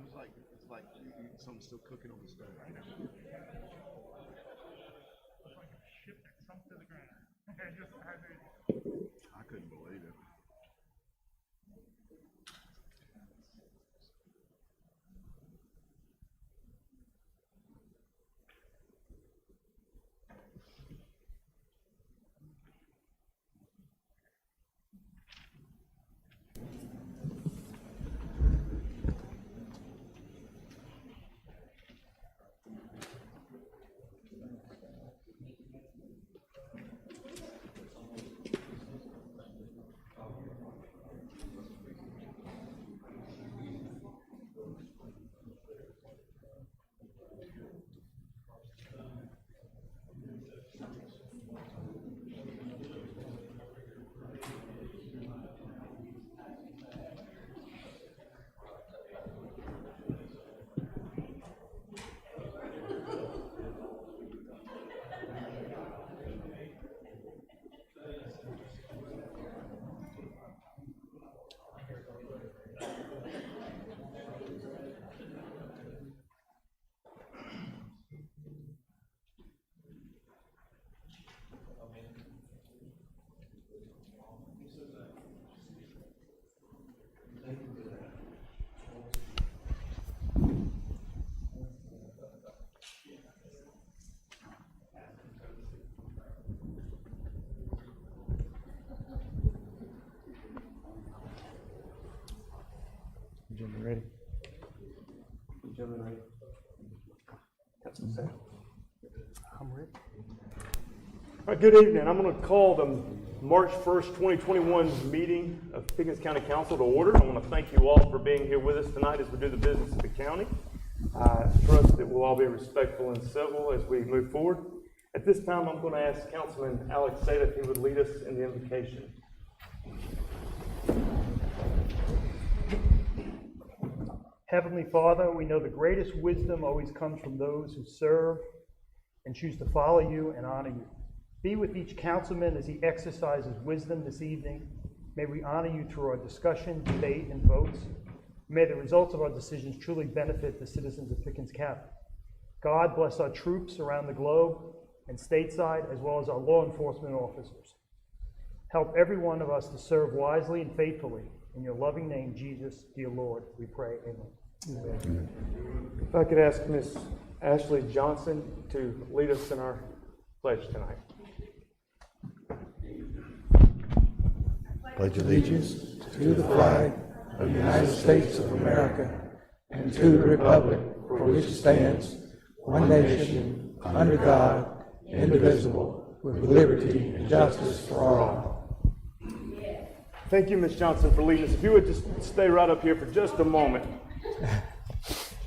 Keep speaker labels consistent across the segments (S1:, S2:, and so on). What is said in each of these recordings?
S1: it's like something's still cooking on the stove right now.
S2: It's like a ship that sunk to the ground.
S1: I couldn't believe it.
S3: Gentlemen ready? Gentlemen ready? Got some sound. I'm ready. All right, good evening. I'm going to call the March 1st, 2021 meeting of Pickens County Council to order. I want to thank you all for being here with us tonight as we do the business of the county. I trust that we'll all be respectful and civil as we move forward. At this time, I'm going to ask Councilman Alex Sada if he would lead us in the invocation.
S2: Heavenly Father, we know the greatest wisdom always comes from those who serve and choose to follow you and honor you. Be with each councilman as he exercises wisdom this evening. May we honor you through our discussion, debate, and votes. May the results of our decisions truly benefit the citizens of Pickens County. God bless our troops around the globe and stateside, as well as our law enforcement officers. Help every one of us to serve wisely and faithfully. In your loving name, Jesus, dear Lord, we pray. Amen.
S3: Amen. If I could ask Miss Ashley Johnson to lead us in our pledge tonight.
S4: Pledge allegiance to the flag of the United States of America and to the republic for which it stands, one nation, under God, indivisible, with liberty and justice for all.
S3: Thank you, Ms. Johnson, for leading us. If you would just stay right up here for just a moment.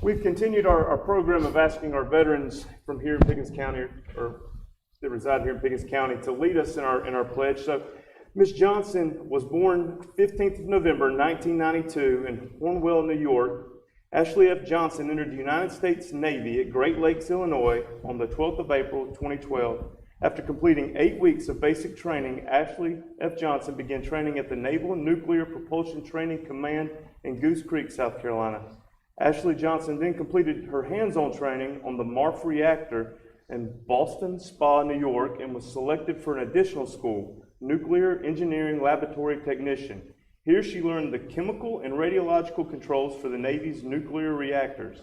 S3: We've continued our program of asking our veterans from here in Pickens County, or that reside here in Pickens County, to lead us in our pledge. So, Ms. Johnson was born 15th of November, 1992 in Hornwell, New York. Ashley F. Johnson entered the United States Navy at Great Lakes, Illinois on the 12th of April, 2012. After completing 8 weeks of basic training, Ashley F. Johnson began training at the Naval Nuclear Propulsion Training Command in Goose Creek, South Carolina. Ashley Johnson then completed her hands-on training on the MARF reactor in Boston Spa, New York, and was selected for an additional school, Nuclear Engineering Laboratory Technician. Here she learned the chemical and radiological controls for the Navy's nuclear reactors.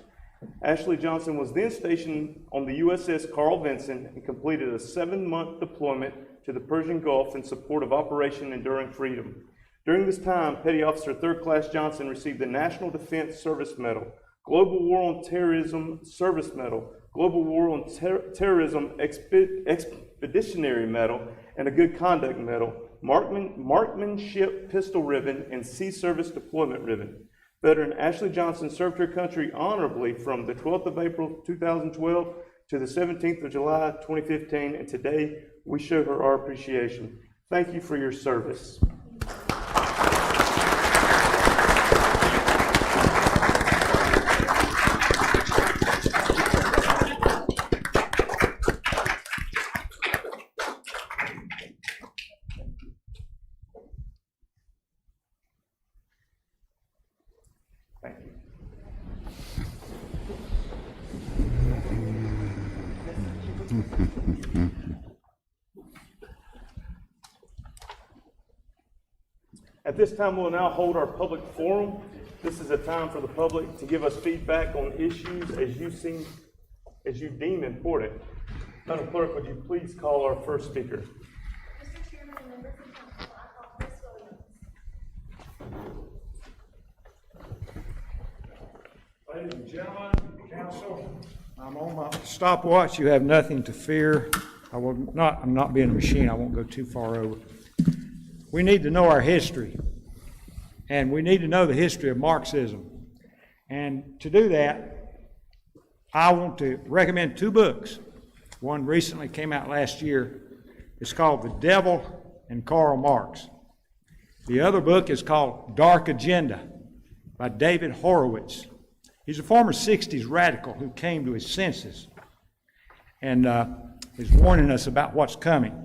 S3: Ashley Johnson was then stationed on the USS Carl Vinson and completed a 7-month deployment to the Persian Gulf in support of Operation Enduring Freedom. During this time, Petty Officer 3rd Class Johnson received the National Defense Service Medal, Global War on Terrorism Service Medal, Global War on Terrorism Expeditionary Medal, and a Good Conduct Medal, Marksmanship Pistol Ribbon, and Sea Service Deployment Ribbon. Veteran Ashley Johnson served her country honorably from the 12th of April 2012 to the 17th of July 2015, and today we show her our appreciation. Thank you for your service. At this time, we'll now hold our public forum. This is a time for the public to give us feedback on issues as you deem important. Madam Clerk, would you please call our first speaker?
S5: Mr. Chairman and members of council, I call Chris Williams.
S6: Ladies and gentlemen, council, I'm on my stopwatch. You have nothing to fear. I'm not being a machine. I won't go too far over. We need to know our history, and we need to know the history of Marxism. And to do that, I want to recommend two books. One recently came out last year. It's called The Devil and Karl Marx. The other book is called Dark Agenda by David Horowitz. He's a former 60s radical who came to his senses and is warning us about what's coming.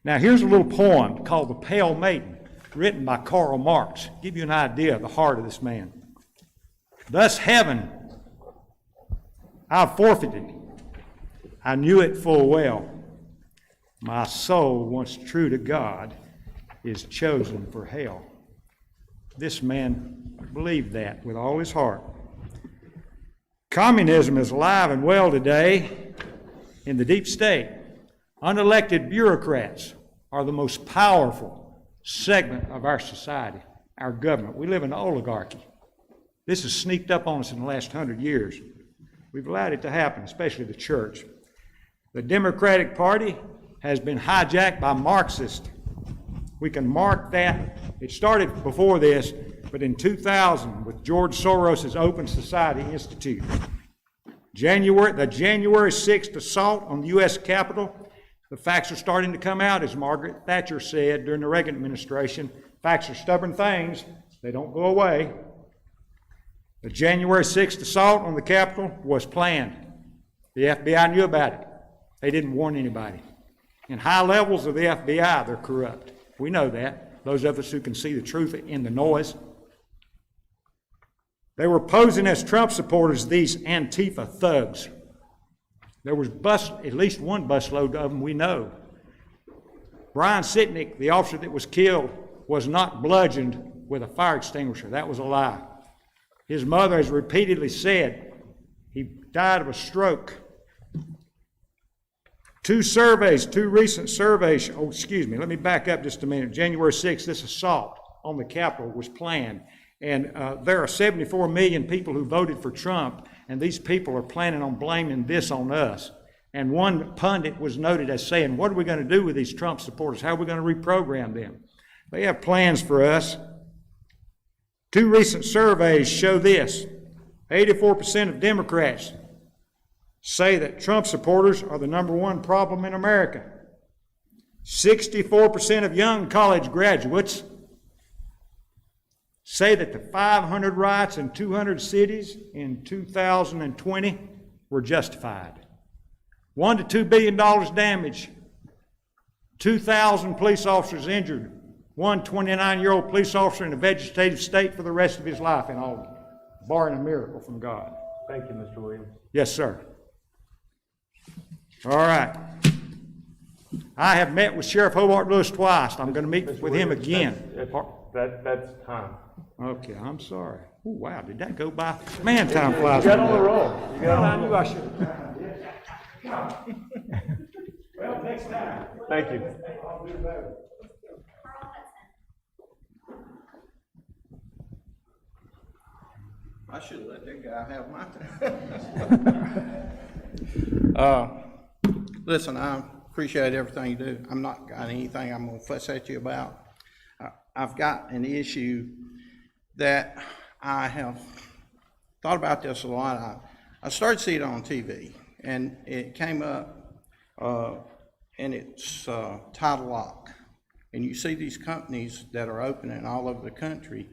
S6: Now, here's a little poem called The Pale Maiden, written by Karl Marx. Give you an idea of the heart of this man. Thus heaven I've forfeited. I knew it full well. My soul, once true to God, is chosen for hell. This man believed that with all his heart. Communism is alive and well today in the deep state. Unelected bureaucrats are the most powerful segment of our society, our government. We live in an oligarchy. This has sneaked up on us in the last 100 years. We've allowed it to happen, especially the church. The Democratic Party has been hijacked by Marxists. We can mark that. It started before this, but in 2000 with George Soros' Open Society Institute. The January 6th assault on the U.S. Capitol, the facts are starting to come out, as Margaret Thatcher said during the Reagan administration. Facts are stubborn things. They don't go away. The January 6th assault on the Capitol was planned. The FBI knew about it. They didn't warn anybody. In high levels of the FBI, they're corrupt. We know that. Those of us who can see the truth in the noise. They were posing as Trump supporters, these Antifa thugs. There was at least one busload of them we know. Brian Sitnick, the officer that was killed, was not bludgeoned with a fire extinguisher. That was a lie. His mother has repeatedly said he died of a stroke. Two recent surveys, let me back up just a minute. January 6th, this assault on the Capitol was planned. And there are 74 million people who voted for Trump, and these people are planning on blaming this on us. And one pundit was noted as saying, what are we going to do with these Trump supporters? How are we going to reprogram them? They have plans for us. Two recent surveys show this. 84% of Democrats say that Trump supporters are the number one problem in America. 64% of young college graduates say that the 500 riots in 200 cities in 2020 were justified. $1 to $2 billion damage, 2,000 police officers injured, one 29-year-old police officer in a vegetative state for the rest of his life in Albany, barring a miracle from God.
S3: Thank you, Mr. Williams.
S6: Yes, sir. All right. I have met with Sheriff Hobart Lewis twice. I'm going to meet with him again.
S3: That's time.
S6: Okay, I'm sorry. Oh, wow, did that go by? Man, time flies.
S3: You got on the roll.
S6: I knew I should have. Well, next time.
S3: Thank you.
S6: I'll do better.
S7: I should have let that guy have my time. Listen, I appreciate everything you do. I'm not got anything I'm going to fuss at you about. I've got an issue that I have thought about this a lot. I started seeing it on TV, and it came up, and it's title lock. And you see these companies that are opening all over the country,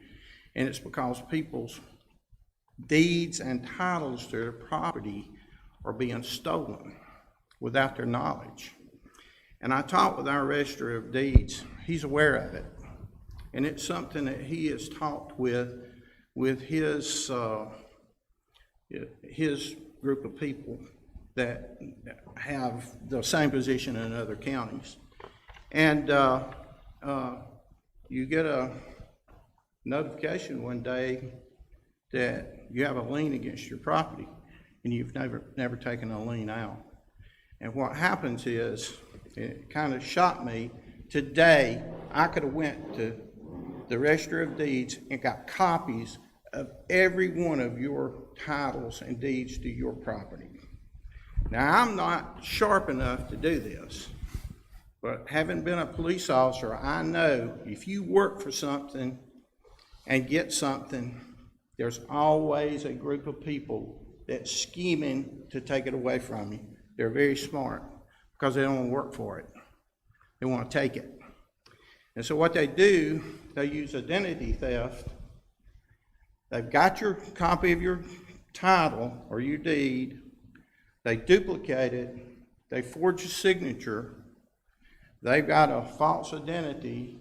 S7: and it's because people's deeds and titles to their property are being stolen without their knowledge. And I talked with our Register of Deeds. He's aware of it. And it's something that he has talked with his group of people that have the same position in other counties. And you get a notification one day that you have a lien against your property and you've never taken a lien out. And what happens is, it kind of shocked me. Today, I could have went to the Register of Deeds and got copies of every one of your titles and deeds to your property. Now, I'm not sharp enough to do this, but having been a police officer, I know if you work for something and get something, there's always a group of people that's scheming to take it away from you. They're very smart because they don't want to work for it. They want to take it. And so what they do, they use identity theft. They've got your copy of your title or your deed. They duplicate it. They forge a signature. They've got a false identity.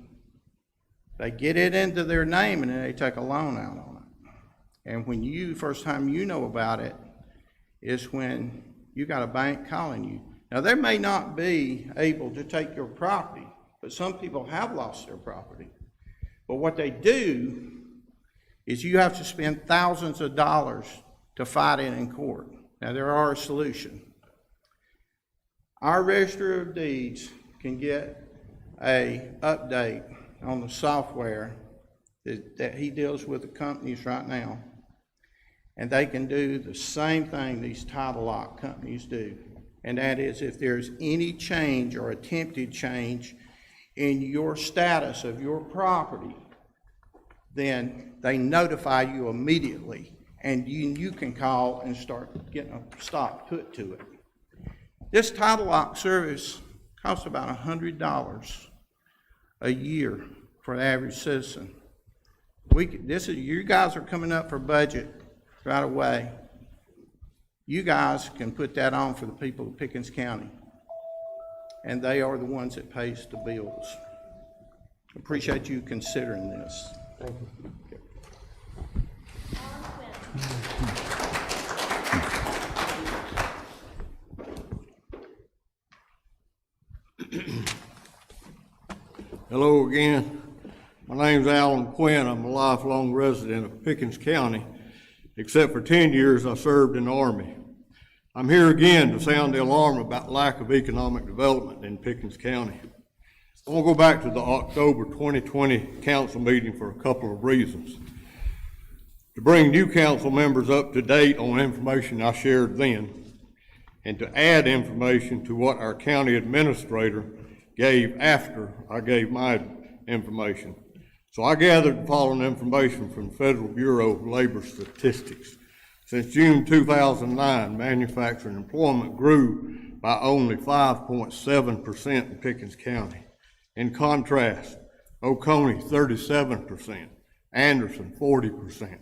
S7: They get it into their name and then they take a loan out on it. And when you, first time you know about it, is when you got a bank calling you. Now, they may not be able to take your property, but some people have lost their property. But what they do is you have to spend thousands of dollars to fight it in court. Now, there are a solution. Our Register of Deeds can get a update on the software that he deals with the companies right now. And they can do the same thing these title lock companies do. And that is, if there's any change or attempted change in your status of your property, then they notify you immediately. And you can call and start getting a stop put to it. This title lock service costs about $100 a year for the average citizen. You guys are coming up for budget right away. You guys can put that on for the people of Pickens County, and they are the ones that pays the bills. Appreciate you considering this.
S3: Thank you.
S8: Hello again. My name's Alan Quinn. I'm a lifelong resident of Pickens County. Except for 10 years, I served in the Army. I'm here again to sound the alarm about lack of economic development in Pickens County. I want to go back to the October 2020 council meeting for a couple of reasons. To bring new council members up to date on information I shared then, and to add information to what our county administrator gave after I gave my information. So I gathered the following information from the Federal Bureau of Labor Statistics. Since June 2009, manufacturing employment grew by only 5.7% in Pickens County. In contrast, Oconee 37%, Anderson 40%,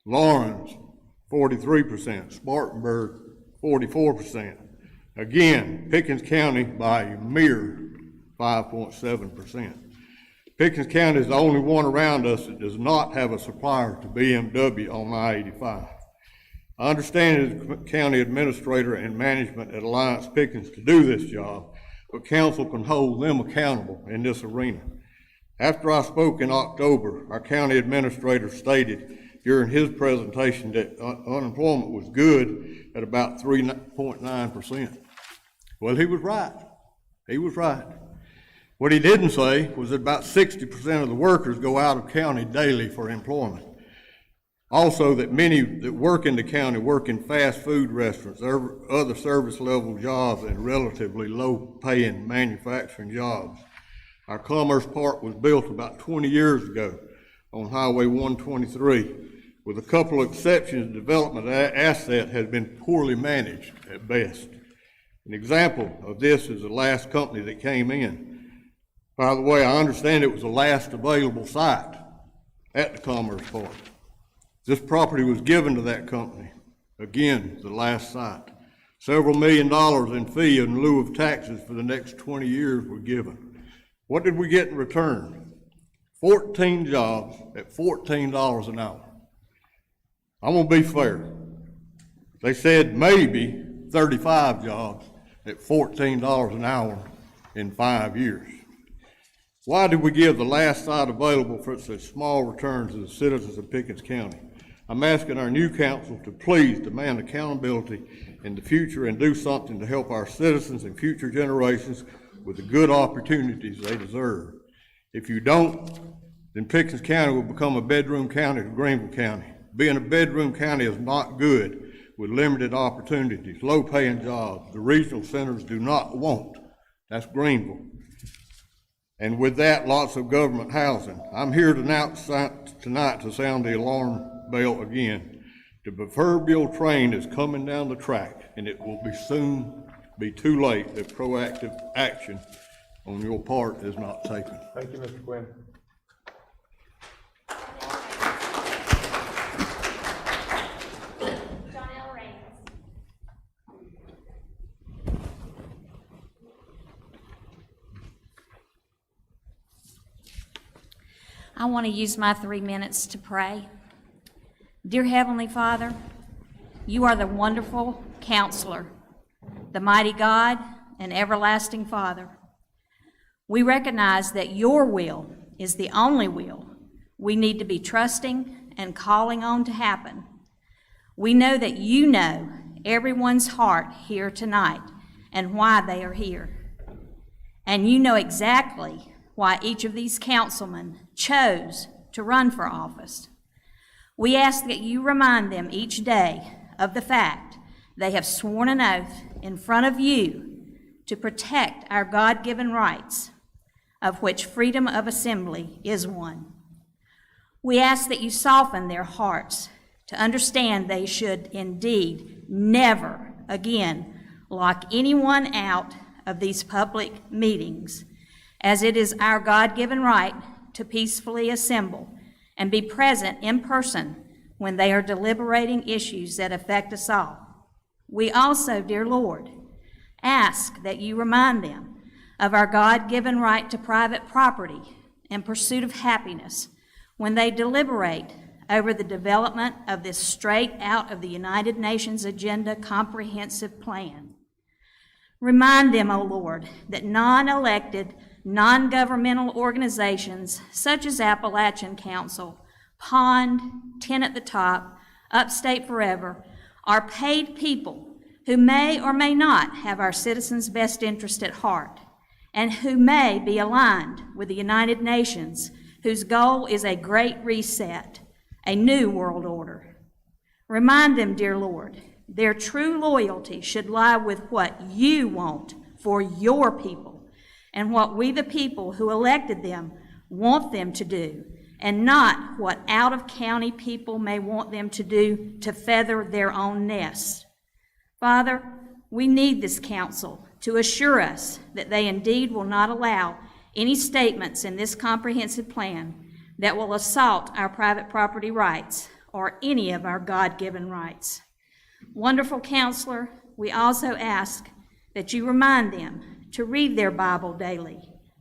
S8: Lawrence 43%, Spartanburg 44%. Again, Pickens County by a mere 5.7%. Pickens County is the only one around us that does not have a supplier to BMW on I-85. I understand as the county administrator and management at Alliance Pickens to do this job, but council can hold them accountable in this arena. After I spoke in October, our county administrator stated during his presentation that unemployment was good at about 3.9%. Well, he was right. He was right. What he didn't say was that about 60% of the workers go out of county daily for employment. Also, that many that work in the county work in fast food restaurants, other service level jobs, and relatively low paying manufacturing jobs. Our Commerce Park was built about 20 years ago on Highway 123. With a couple of exceptions, the development asset has been poorly managed at best. An example of this is the last company that came in. By the way, I understand it was the last available site at the Commerce Park. This property was given to that company. Again, the last site. Several $1 million in fee in lieu of taxes for the next 20 years were given. What did we get in return? 14 jobs at $14 an hour. I'm gonna be fair. They said maybe 35 jobs at $14 an hour in 5 years. Why did we give the last site available for such small returns to the citizens of Pickens County? I'm asking our new council to please demand accountability in the future and do something to help our citizens and future generations with the good opportunities they deserve. If you don't, then Pickens County will become a bedroom county to Greenville County. Being a bedroom county is not good with limited opportunities, low-paying jobs the regional centers do not want. That's Greenville. And with that, lots of government housing. I'm here tonight to sound the alarm bell again. The proverbial train is coming down the track, and it will soon be too late if proactive action on your part is not taken.
S3: Thank you, Mr. Quinn.
S5: John L. Raines.
S9: I want to use my 3 minutes to pray. Dear Heavenly Father, you are the wonderful counselor, the mighty God and everlasting Father. We recognize that your will is the only will we need to be trusting and calling on to happen. We know that you know everyone's heart here tonight and why they are here. And you know exactly why each of these councilmen chose to run for office. We ask that you remind them each day of the fact they have sworn an oath in front of you to protect our God-given rights, of which freedom of assembly is one. We ask that you soften their hearts to understand they should indeed never again lock anyone out of these public meetings, as it is our God-given right to peacefully assemble and be present in person when they are deliberating issues that affect us all. We also, dear Lord, ask that you remind them of our God-given right to private property and pursuit of happiness when they deliberate over the development of this straight out of the United Nations Agenda Comprehensive Plan. Remind them, O Lord, that non-elected, non-governmental organizations such as Appalachian Council, Pond, 10 at the Top, Upstate Forever, are paid people who may or may not have our citizens' best interest at heart, and who may be aligned with the United Nations, whose goal is a great reset, a new world order. Remind them, dear Lord, their true loyalty should lie with what you want for your people and what we, the people who elected them, want them to do, and not what out-of-county people may want them to do to feather their own nests. Father, we need this council to assure us that they indeed will not allow any statements in this comprehensive plan that will assault our private property rights or any of our God-given rights. Wonderful counselor, we also ask that you remind them to read their Bible daily,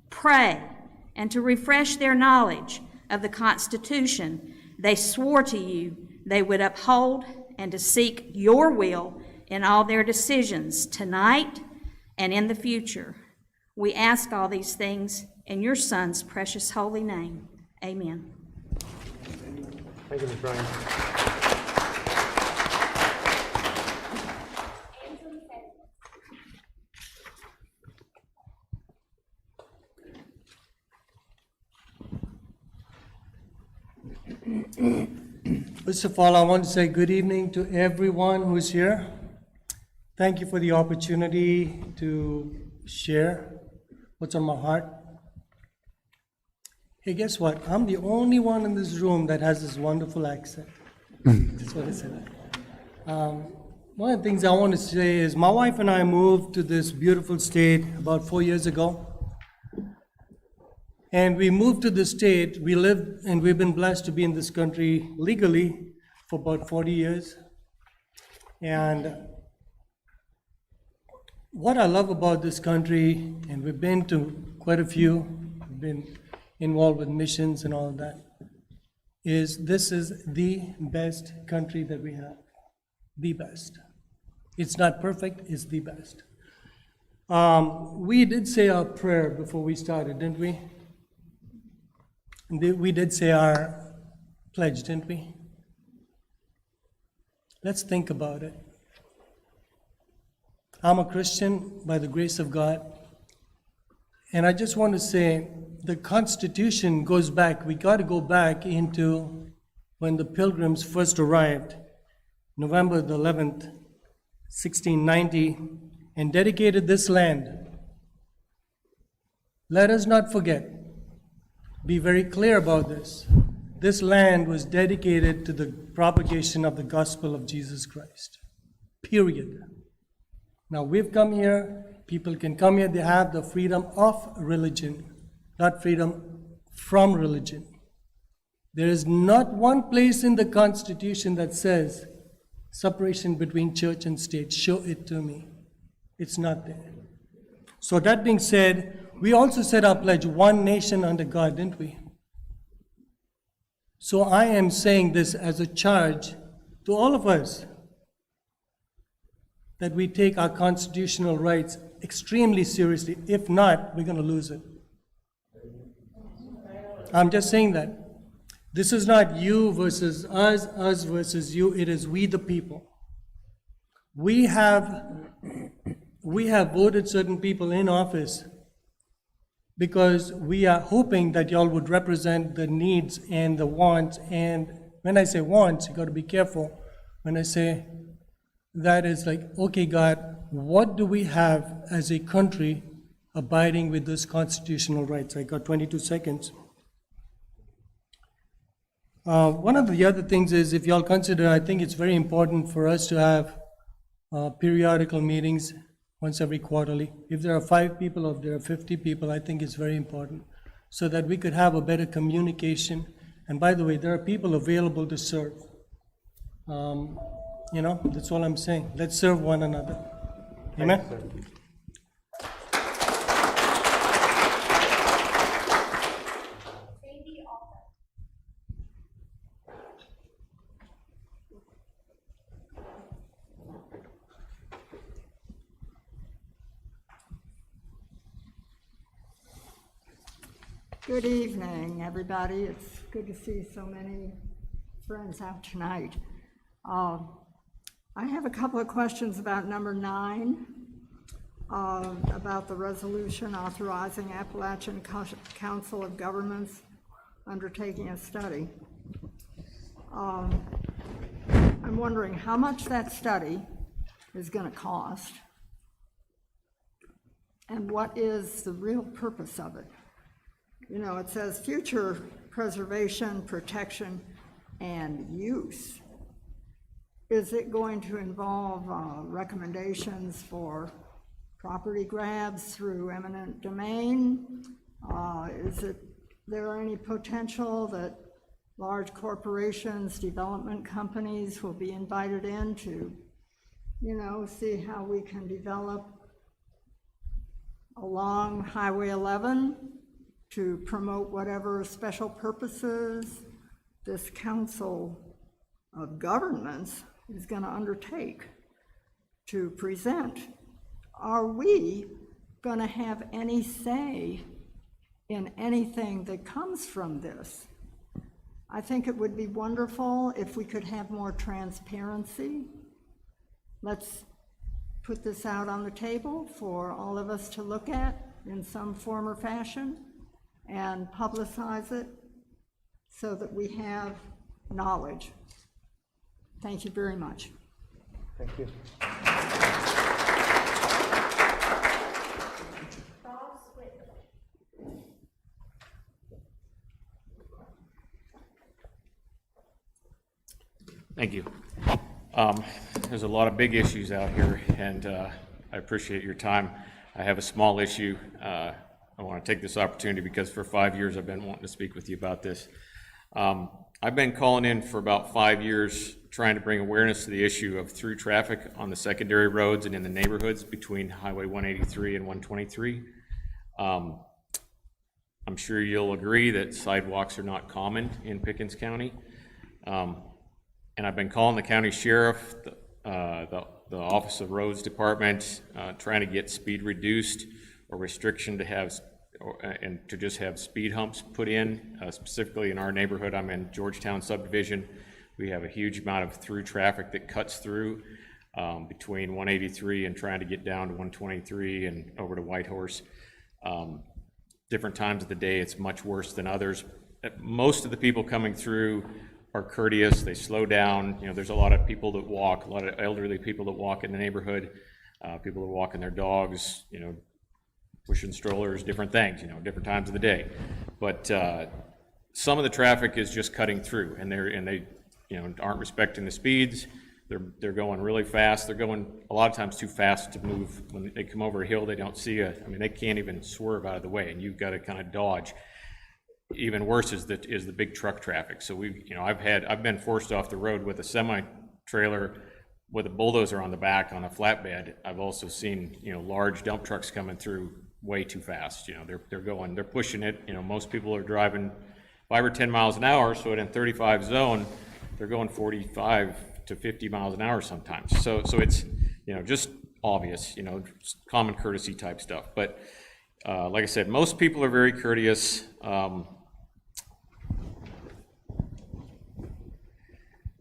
S9: pray, and to refresh their knowledge of the Constitution they swore to you they would uphold, and to seek your will in all their decisions tonight and in the future. We ask all these things in your Son's precious holy name. Amen.
S3: Thank you, Ms. Ryan.
S10: First of all, I want to say good evening to everyone who's here. Thank you for the opportunity to share what's on my heart. Hey, guess what? I'm the only one in this room that has this wonderful accent. That's what I said. One of the things I want to say is my wife and I moved to this beautiful state about 4 years ago. And we moved to this state. We lived, and we've been blessed to be in this country legally for about 40 years. And what I love about this country, and we've been to quite a few, we've been involved with missions and all of that, is this is the best country that we have, the best. It's not perfect, it's the best. We did say our prayer before we started, didn't we? We did say our pledge, didn't we? Let's think about it. I'm a Christian by the grace of God. And I just want to say the Constitution goes back. We got to go back into when the Pilgrims first arrived, November the 11th, 1690, and dedicated this land. Let us not forget, be very clear about this. This land was dedicated to the propagation of the gospel of Jesus Christ. Period. Now we've come here, people can come here, they have the freedom of religion, not freedom from religion. There is not one place in the Constitution that says separation between church and state. Show it to me. It's not there. So that being said, we also said our pledge, one nation under God, didn't we? So I am saying this as a charge to all of us, that we take our constitutional rights extremely seriously. If not, we're going to lose it. I'm just saying that. This is not you versus us versus you. It is we the people. We have voted certain people in office because we are hoping that y'all would represent the needs and the wants. And when I say wants, you got to be careful. When I say that, is like, okay, God, what do we have as a country abiding with this constitutional rights? I got 22 seconds. One of the other things is, if y'all consider, I think it's very important for us to have periodical meetings once every quarterly. If there are 5 people or if there are 50 people, I think it's very important so that we could have a better communication. And by the way, there are people available to serve. That's all I'm saying. Let's serve one another. Amen?
S11: Good evening, everybody. It's good to see so many friends out tonight. I have a couple of questions about number 9, about the resolution authorizing Appalachian Council of Governments undertaking a study. I'm wondering how much that study is going to cost, and what is the real purpose of it? You know, it says future preservation, protection, and use. Is it going to involve recommendations for property grabs through eminent domain? Is there any potential that large corporations, development companies will be invited in to, see how we can develop along Highway 11 to promote whatever special purposes this Council of Governments is going to undertake to present? Are we going to have any say in anything that comes from this? I think it would be wonderful if we could have more transparency. Let's put this out on the table for all of us to look at in some form or fashion and publicize it so that we have knowledge. Thank you very much.
S2: Thank you.
S12: Thank you. There's a lot of big issues out here, and I appreciate your time. I have a small issue. I want to take this opportunity because for 5 years I've been wanting to speak with you about this. I've been calling in for about 5 years trying to bring awareness to the issue of through traffic on the secondary roads and in the neighborhoods between Highway 183 and 123. I'm sure you'll agree that sidewalks are not common in Pickens County. And I've been calling the county sheriff, the Office of Roads Department trying to get speed reduced or restriction to have, and to just have speed humps put in, specifically in our neighborhood. I'm in Georgetown subdivision. We have a huge amount of through traffic that cuts through between 183 and trying to get down to 123 and over to Whitehorse. Different times of the day, it's much worse than others. Most of the people coming through are courteous. They slow down. You know, there's a lot of people that walk, a lot of elderly people that walk in the neighborhood, people that walk in their dogs, you know, pushing strollers, different things, you know, different times of the day. But some of the traffic is just cutting through, and they you know, aren't respecting the speeds. They're going really fast. They're going a lot of times too fast to move. When they come over a hill, they don't see I mean, they can't even swerve out of the way, and you've got to kind of dodge. Even worse is the big truck traffic. So you know, I've been forced off the road with a semi-trailer with a bulldozer on the back on a flatbed. I've also seen, you know, large dump trucks coming through way too fast. You know, they're pushing it. You know, most people are driving 5 or 10 miles an hour, so in 35 zone, they're going 45 to 50 miles an hour sometimes. So it's, you know, just obvious, you know, common courtesy type stuff. But like I said, most people are very courteous.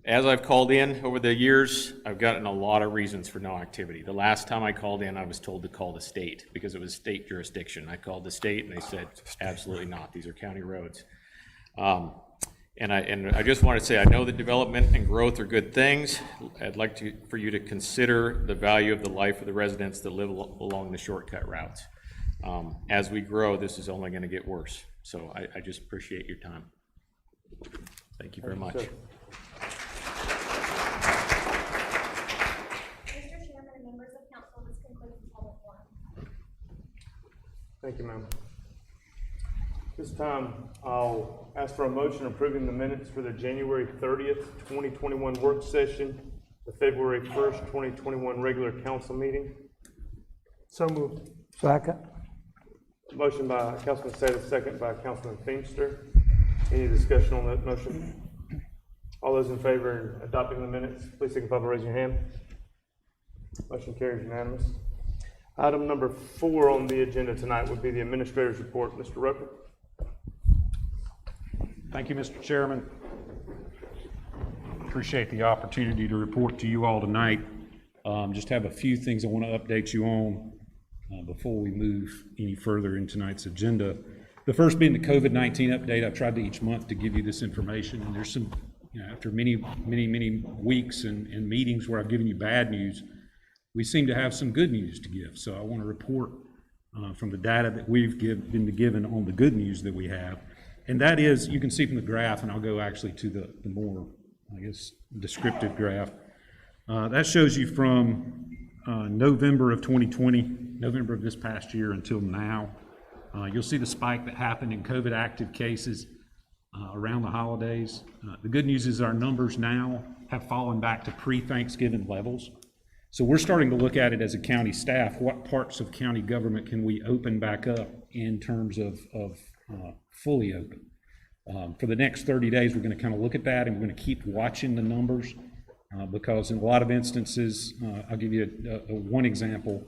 S12: As I've called in over the years, I've gotten a lot of reasons for no activity. The last time I called in, I was told to call the state because it was state jurisdiction. I called the state and they said, absolutely not. These are county roads. And I just want to say, I know that development and growth are good things. I'd like for you to consider the value of the life of the residents that live along the shortcut routes. As we grow, this is only going to get worse. So I just appreciate your time. Thank you very much.
S5: Mr. Chairman and members of council, this concludes the public forum.
S3: Thank you, ma'am. This time, I'll ask for a motion approving the minutes for the January 30th, 2021 work session, the February 1st, 2021 regular council meeting.
S2: So moved.
S4: Second.
S3: Motion by Councilman Satis, second by Councilman Feimster. Any discussion on that motion? All those in favor of adopting the minutes, please signify by raising your hand. Motion carries unanimous. Item number 4 on the agenda tonight would be the administrator's report. Mr. Roper.
S13: Thank you, Mr. Chairman. Appreciate the opportunity to report to you all tonight. Just have a few things I want to update you on before we move any further in tonight's agenda. The first being the COVID-19 update. I've tried to each month to give you this information, and there's some, you know, after many weeks and meetings where I've given you bad news, we seem to have some good news to give. So I want to report from the data that we've been given on the good news that we have. And that is, you can see from the graph, and I'll go actually to the more, I guess, descriptive graph. That shows you from November of 2020, November of this past year until now. You'll see the spike that happened in COVID active cases around the holidays. The good news is our numbers now have fallen back to pre-Thanksgiving levels. So we're starting to look at it as a county staff. What parts of county government can we open back up in terms of fully open? For the next 30 days, we're going to kind of look at that, and we're going to keep watching the numbers because in a lot of instances, I'll give you one example.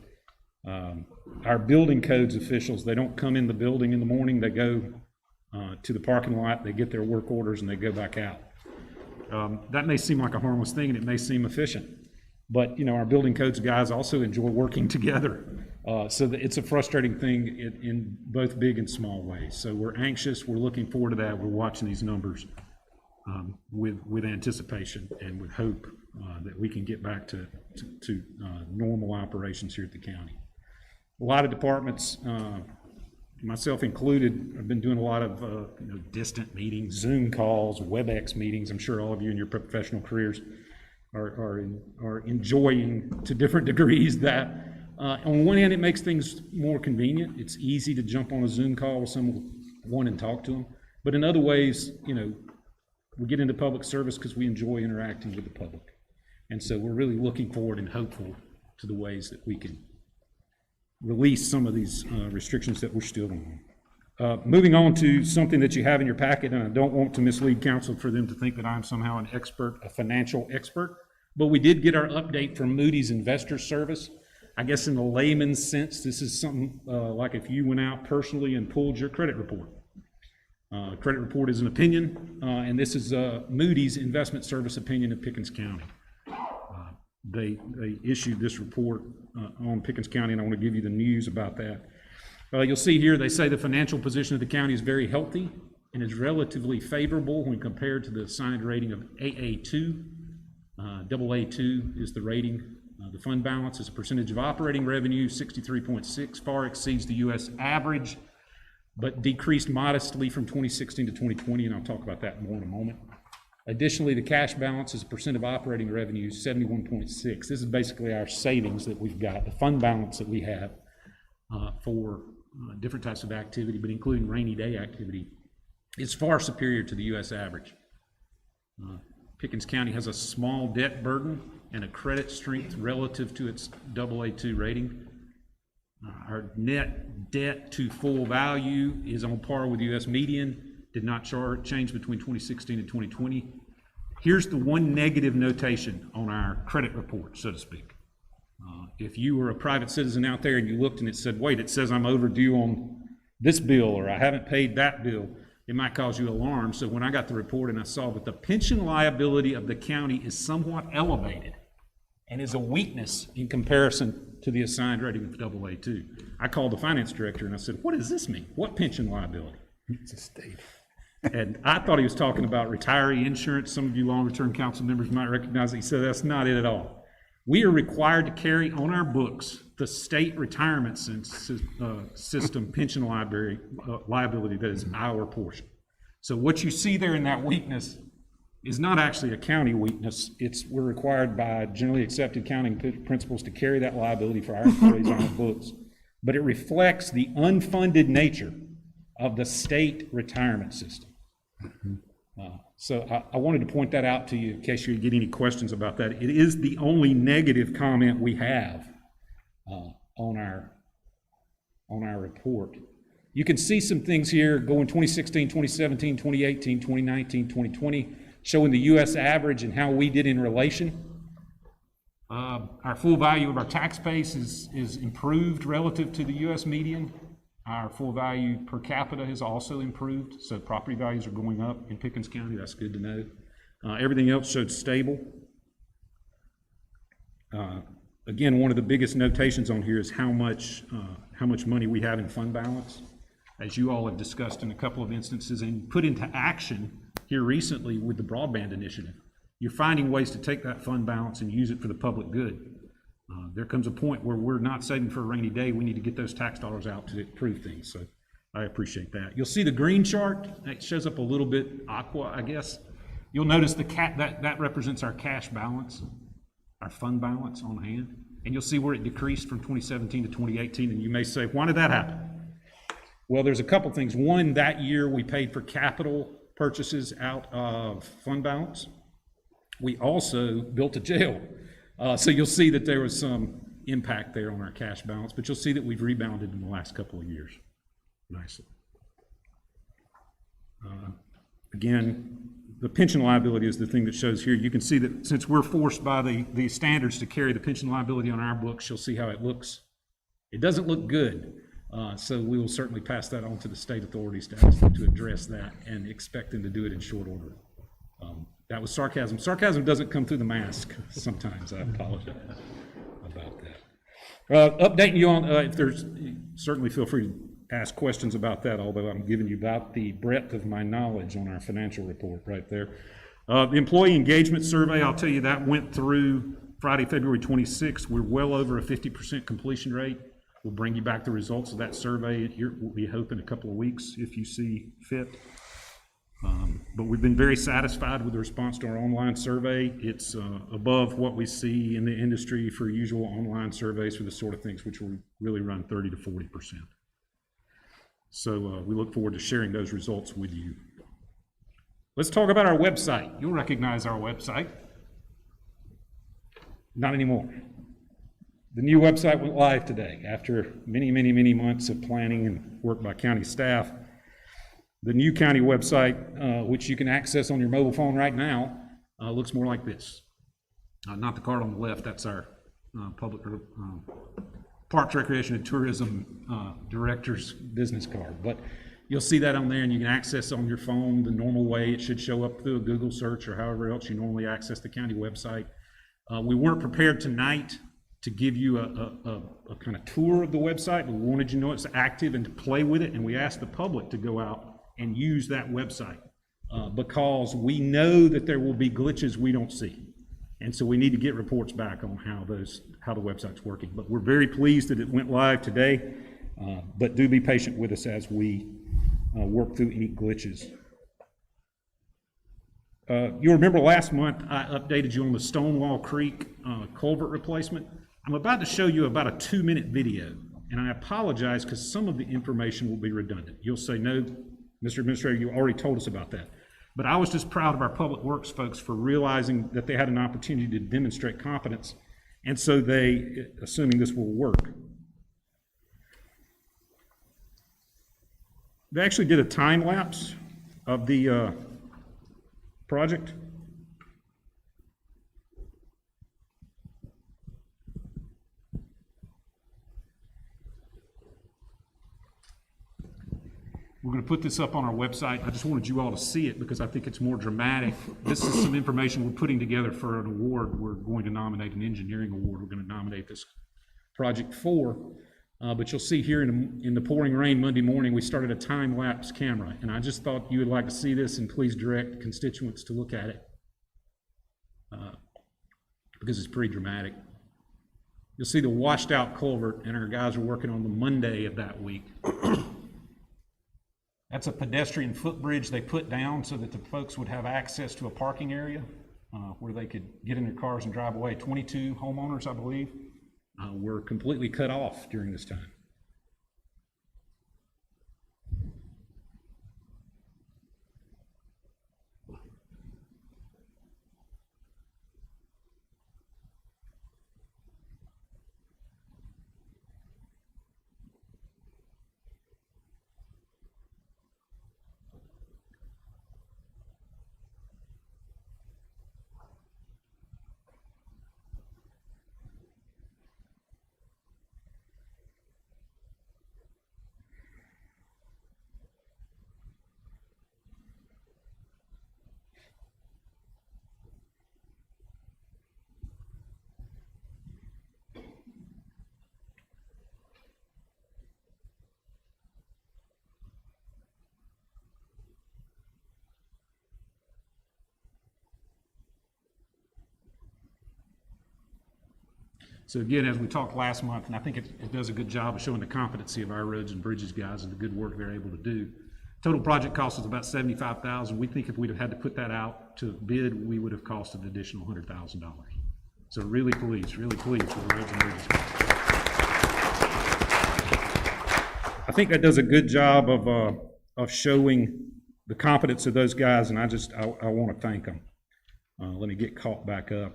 S13: Our building codes officials, they don't come in the building in the morning, they go to the parking lot, they get their work orders, and they go back out. That may seem like a harmless thing, and it may seem efficient. But, you know, our building codes guys also enjoy working together. So that it's a frustrating thing in both big and small ways. So we're anxious, we're looking forward to that, we're watching these numbers with anticipation and with hope that we can get back to normal operations here at the county. A lot of departments, myself included, have been doing a lot of distant meetings, Zoom calls, WebEx meetings. I'm sure all of you in your professional careers are enjoying to different degrees that. On one hand, it makes things more convenient. It's easy to jump on a Zoom call with someone and talk to them. But in other ways, you know, we get into public service because we enjoy interacting with the public. And so we're really looking forward and hopeful to the ways that we can release some of these restrictions that we're still on. Moving on to something that you have in your packet, and I don't want to mislead council for them to think that I'm somehow an expert, a financial expert, But we did get our update from Moody's Investor Service. I guess in the layman's sense, this is something like if you went out personally and pulled your credit report. Credit report is an opinion, and this is Moody's Investment Service opinion of Pickens County. They issued this report on Pickens County, and I want to give you the news about that. You'll see here they say the financial position of the county is very healthy and is relatively favorable when compared to the assigned rating of AA2. AA2 is the rating. The fund balance as a percentage of operating revenue, 63.6, far exceeds the U.S. average, but decreased modestly from 2016 to 2020, and I'll talk about that more in a moment. Additionally, the cash balance as a percent of operating revenue is 71.6. This is basically our savings that we've got, the fund balance that we have for different types of activity, but including rainy day activity, is far superior to the U.S. average. Pickens County has a small debt burden and a credit strength relative to its AA2 rating. Our net debt to full value is on par with the U.S. median, did not change between 2016 and 2020. Here's the one negative notation on our credit report, so to speak. If you were a private citizen out there and you looked and it said, wait, it says I'm overdue on this bill or I haven't paid that bill, it might cause you alarm. So when I got the report and I saw that the pension liability of the county is somewhat elevated and is a weakness in comparison to the assigned rating of AA2, I called the finance director and I said, what does this mean? What pension liability?
S4: It's a state.
S13: And I thought he was talking about retiree insurance. Some of you longer-term council members might recognize it. He said that's not it at all. We are required to carry on our books the state retirement system pension liability that is our portion. So what you see there in that weakness is not actually a county weakness. We're required by generally accepted accounting principles to carry that liability for our employees on our books. But it reflects the unfunded nature of the state retirement system. So I wanted to point that out to you in case you get any questions about that. It is the only negative comment we have on our report. You can see some things here going 2016, 2017, 2018, 2019, 2020, showing the U.S. average and how we did in relation. Our full value of our tax base is improved relative to the U.S. median. Our full value per capita has also improved, so property values are going up in Pickens County. That's good to know. Everything else showed stable. Again, one of the biggest notations on here is how much money we have in fund balance, as you all have discussed in a couple of instances and put into action here recently with the broadband initiative. You're finding ways to take that fund balance and use it for the public good. There comes a point where we're not saving for a rainy day. We need to get those tax dollars out to improve things. So I appreciate that. You'll see the green chart. It shows up a little bit aqua, I guess. You'll notice that represents our cash balance, our fund balance on hand. And you'll see where it decreased from 2017 to 2018. And you may say, why did that happen? Well, there's a couple things. One, that year we paid for capital purchases out of fund balance. We also built a jail. So you'll see that there was some impact there on our cash balance, but you'll see that we've rebounded in the last couple of years nicely. Again, the pension liability is the thing that shows here. You can see that since we're forced by the standards to carry the pension liability on our books, you'll see how it looks. It doesn't look good, so we will certainly pass that on to the state authorities to ask them to address that and expect them to do it in short order. That was sarcasm. Sarcasm doesn't come through the mask sometimes. I apologize about that. Updating you on, if there's, certainly feel free to ask questions about that, although I'm giving you about the breadth of my knowledge on our financial report right there. The employee engagement survey, I'll tell you, that went through Friday, February 26th. We're well over a 50% completion rate. We'll bring you back the results of that survey here, we hope, in a couple of weeks if you see fit. But we've been very satisfied with the response to our online survey. It's above what we see in the industry for usual online surveys for the sort of things which will really run 30 to 40%. So we look forward to sharing those results with you. Let's talk about our website. You'll recognize our website. Not anymore. The new website went live today after many, many, many months of planning and work by county staff. The new county website, which you can access on your mobile phone right now, looks more like this. Not the card on the left, that's our public Parks, Recreation, and Tourism Director's business card. But you'll see that on there, and you can access on your phone the normal way. It should show up through a Google search or however else you normally access the county website. We weren't prepared tonight to give you a kind of tour of the website, but we wanted you to know it's active and to play with it, and we asked the public to go out and use that website because we know that there will be glitches we don't see. And so we need to get reports back on how the website's working. But we're very pleased that it went live today, but do be patient with us as we work through any glitches. You'll remember last month I updated you on the Stonewall Creek culvert replacement. I'm about to show you about a 2-minute video, and I apologize because some of the information will be redundant. You'll say, no, Mr. Administrator, you already told us about that. But I was just proud of our public works folks for realizing that they had an opportunity to demonstrate competence, and so they, assuming this will work. They actually did a time lapse of the project. We're going to put this up on our website. I just wanted you all to see it because I think it's more dramatic. This is some information we're putting together for an award. We're going to nominate an engineering award. We're going to nominate this project for. But you'll see here in the pouring rain Monday morning, we started a time-lapse camera. And I just thought you would like to see this, and please direct constituents to look at it because it's pretty dramatic. You'll see the washed-out culvert, and our guys are working on the Monday of that week. That's a pedestrian footbridge they put down so that the folks would have access to a parking area where they could get in their cars and drive away. 22 homeowners, I believe, were completely cut off during this time. So again, as we talked last month, and I think it does a good job of showing the competency of our roads and bridges guys and the good work they're able to do. Total project cost is about $75,000. We think if we'd have had to put that out to bid, we would have cost an additional $100,000. So really pleased with the roads and bridges guys. I think that does a good job of showing the competence of those guys, and I want to thank them. Let me get caught back up.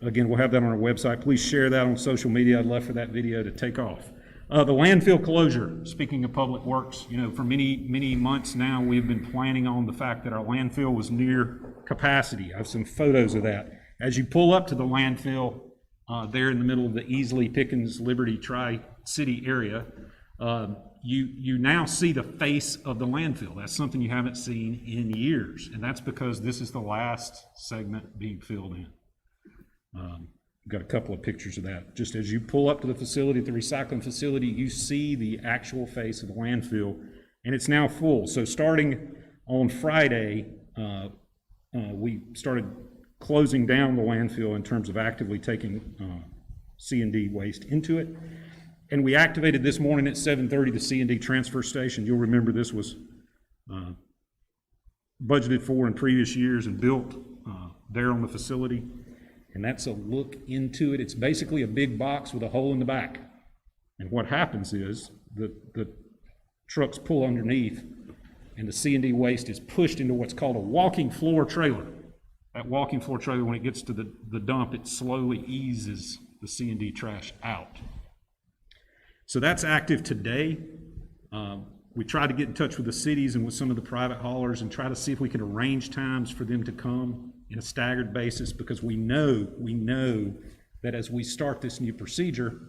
S13: Again, we'll have that on our website. Please share that on social media. I'd love for that video to take off. The landfill closure, speaking of public works, for many months now, we've been planning on the fact that our landfill was near capacity. I have some photos of that. As you pull up to the landfill, there in the middle of the Easley, Pickens, Liberty, Tri-City area, you now see the face of the landfill. That's something you haven't seen in years, and that's because this is the last segment being filled in. Got a couple of pictures of that. Just as you pull up to the facility, the recycling facility, you see the actual face of the landfill, and it's now full. So starting on Friday, we started closing down the landfill in terms of actively taking C&D waste into it. And we activated this morning at 7:30 the C&D transfer station. You'll remember this was budgeted for in previous years and built there on the facility. And that's a look into it. It's basically a big box with a hole in the back. And what happens is the trucks pull underneath and the C&D waste is pushed into what's called a walking floor trailer. That walking floor trailer, when it gets to the dump, it slowly eases the C&D trash out. So that's active today. We tried to get in touch with the cities and with some of the private haulers and try to see if we could arrange times for them to come in a staggered basis, because we know that as we start this new procedure,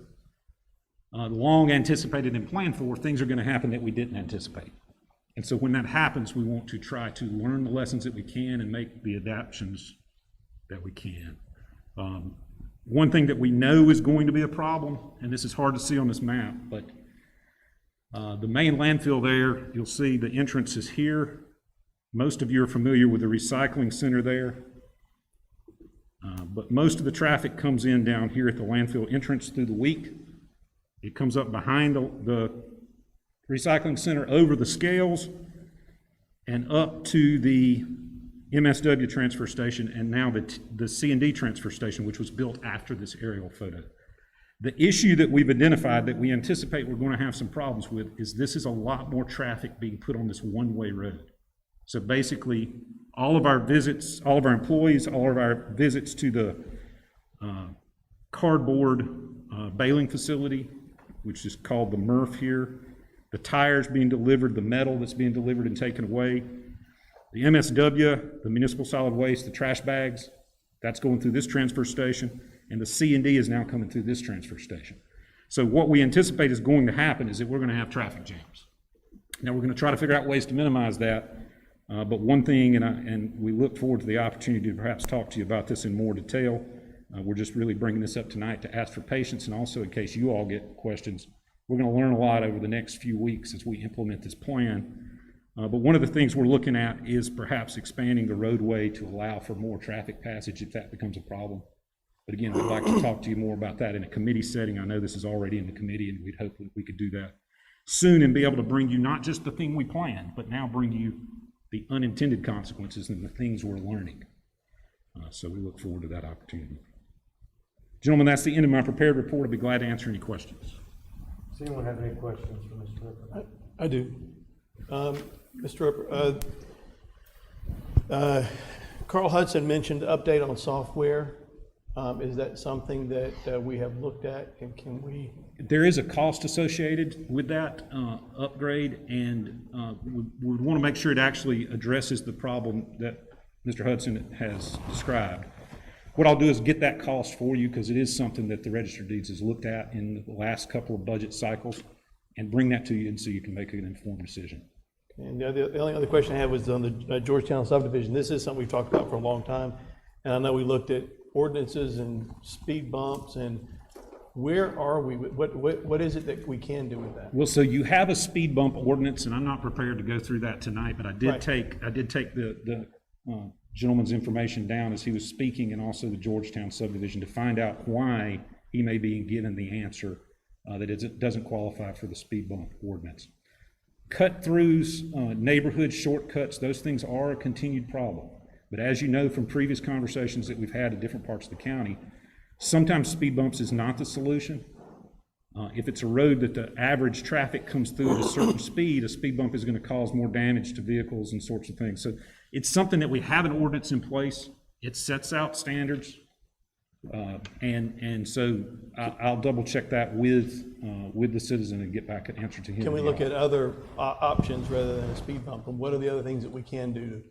S13: long anticipated and planned for, things are going to happen that we didn't anticipate. And so when that happens, we want to try to learn the lessons that we can and make the adaptations that we can. One thing that we know is going to be a problem, and this is hard to see on this map, but the main landfill there, you'll see the entrance is here. Most of you are familiar with the recycling center there. But most of the traffic comes in down here at the landfill entrance through the week. It comes up behind the recycling center, over the scales, and up to the MSW transfer station, and now the C&D transfer station, which was built after this aerial photo. The issue that we've identified that we anticipate we're going to have some problems with is this is a lot more traffic being put on this one-way road. So basically, all of our visits, all of our employees, all of our visits to the cardboard baling facility, which is called the MRF here, the tires being delivered, the metal that's being delivered and taken away, the MSW, the municipal solid waste, the trash bags, that's going through this transfer station, and the C&D is now coming through this transfer station. So what we anticipate is going to happen is that we're going to have traffic jams. Now we're going to try to figure out ways to minimize that, but one thing, and we look forward to the opportunity to perhaps talk to you about this in more detail. We're just really bringing this up tonight to ask for patience, and also in case you all get questions. We're going to learn a lot over the next few weeks as we implement this plan. But one of the things we're looking at is perhaps expanding the roadway to allow for more traffic passage if that becomes a problem. But again, we'd like to talk to you more about that in a committee setting. I know this is already in the committee, and we'd hope that we could do that soon and be able to bring you not just the thing we planned, but now bring you the unintended consequences and the things we're learning. So we look forward to that opportunity. Gentlemen, that's the end of my prepared report. I'd be glad to answer any questions.
S3: Does anyone have any questions for Mr. Ripper?
S14: I do. Mr. Ripper, Carl Hudson mentioned update on software. Is that something that we have looked at, and can we?
S13: There is a cost associated with that upgrade, and we want to make sure it actually addresses the problem that Mr. Hudson has described. What I'll do is get that cost for you, because it is something that the Register of Deeds has looked at in the last couple of budget cycles, and bring that to you and so you can make an informed decision.
S14: And the only other question I had was on the Georgetown subdivision. This is something we've talked about for a long time, and I know we looked at ordinances and speed bumps, and where are we? What is it that we can do with that?
S13: Well, so you have a speed bump ordinance, and I'm not prepared to go through that tonight, but I did take the gentleman's information down as he was speaking, and also the Georgetown subdivision, to find out why he may be given the answer that it doesn't qualify for the speed bump ordinance. Cut-throughs, neighborhood shortcuts, those things are a continued problem. But as you know from previous conversations that we've had in different parts of the county, sometimes speed bumps is not the solution. If it's a road that the average traffic comes through at a certain speed, a speed bump is going to cause more damage to vehicles and sorts of things. So it's something that we have an ordinance in place. It sets out standards. And so I'll double check that with the citizen and get back an answer to him.
S14: Can we look at other options rather than a speed bump? And what are the other things that we can do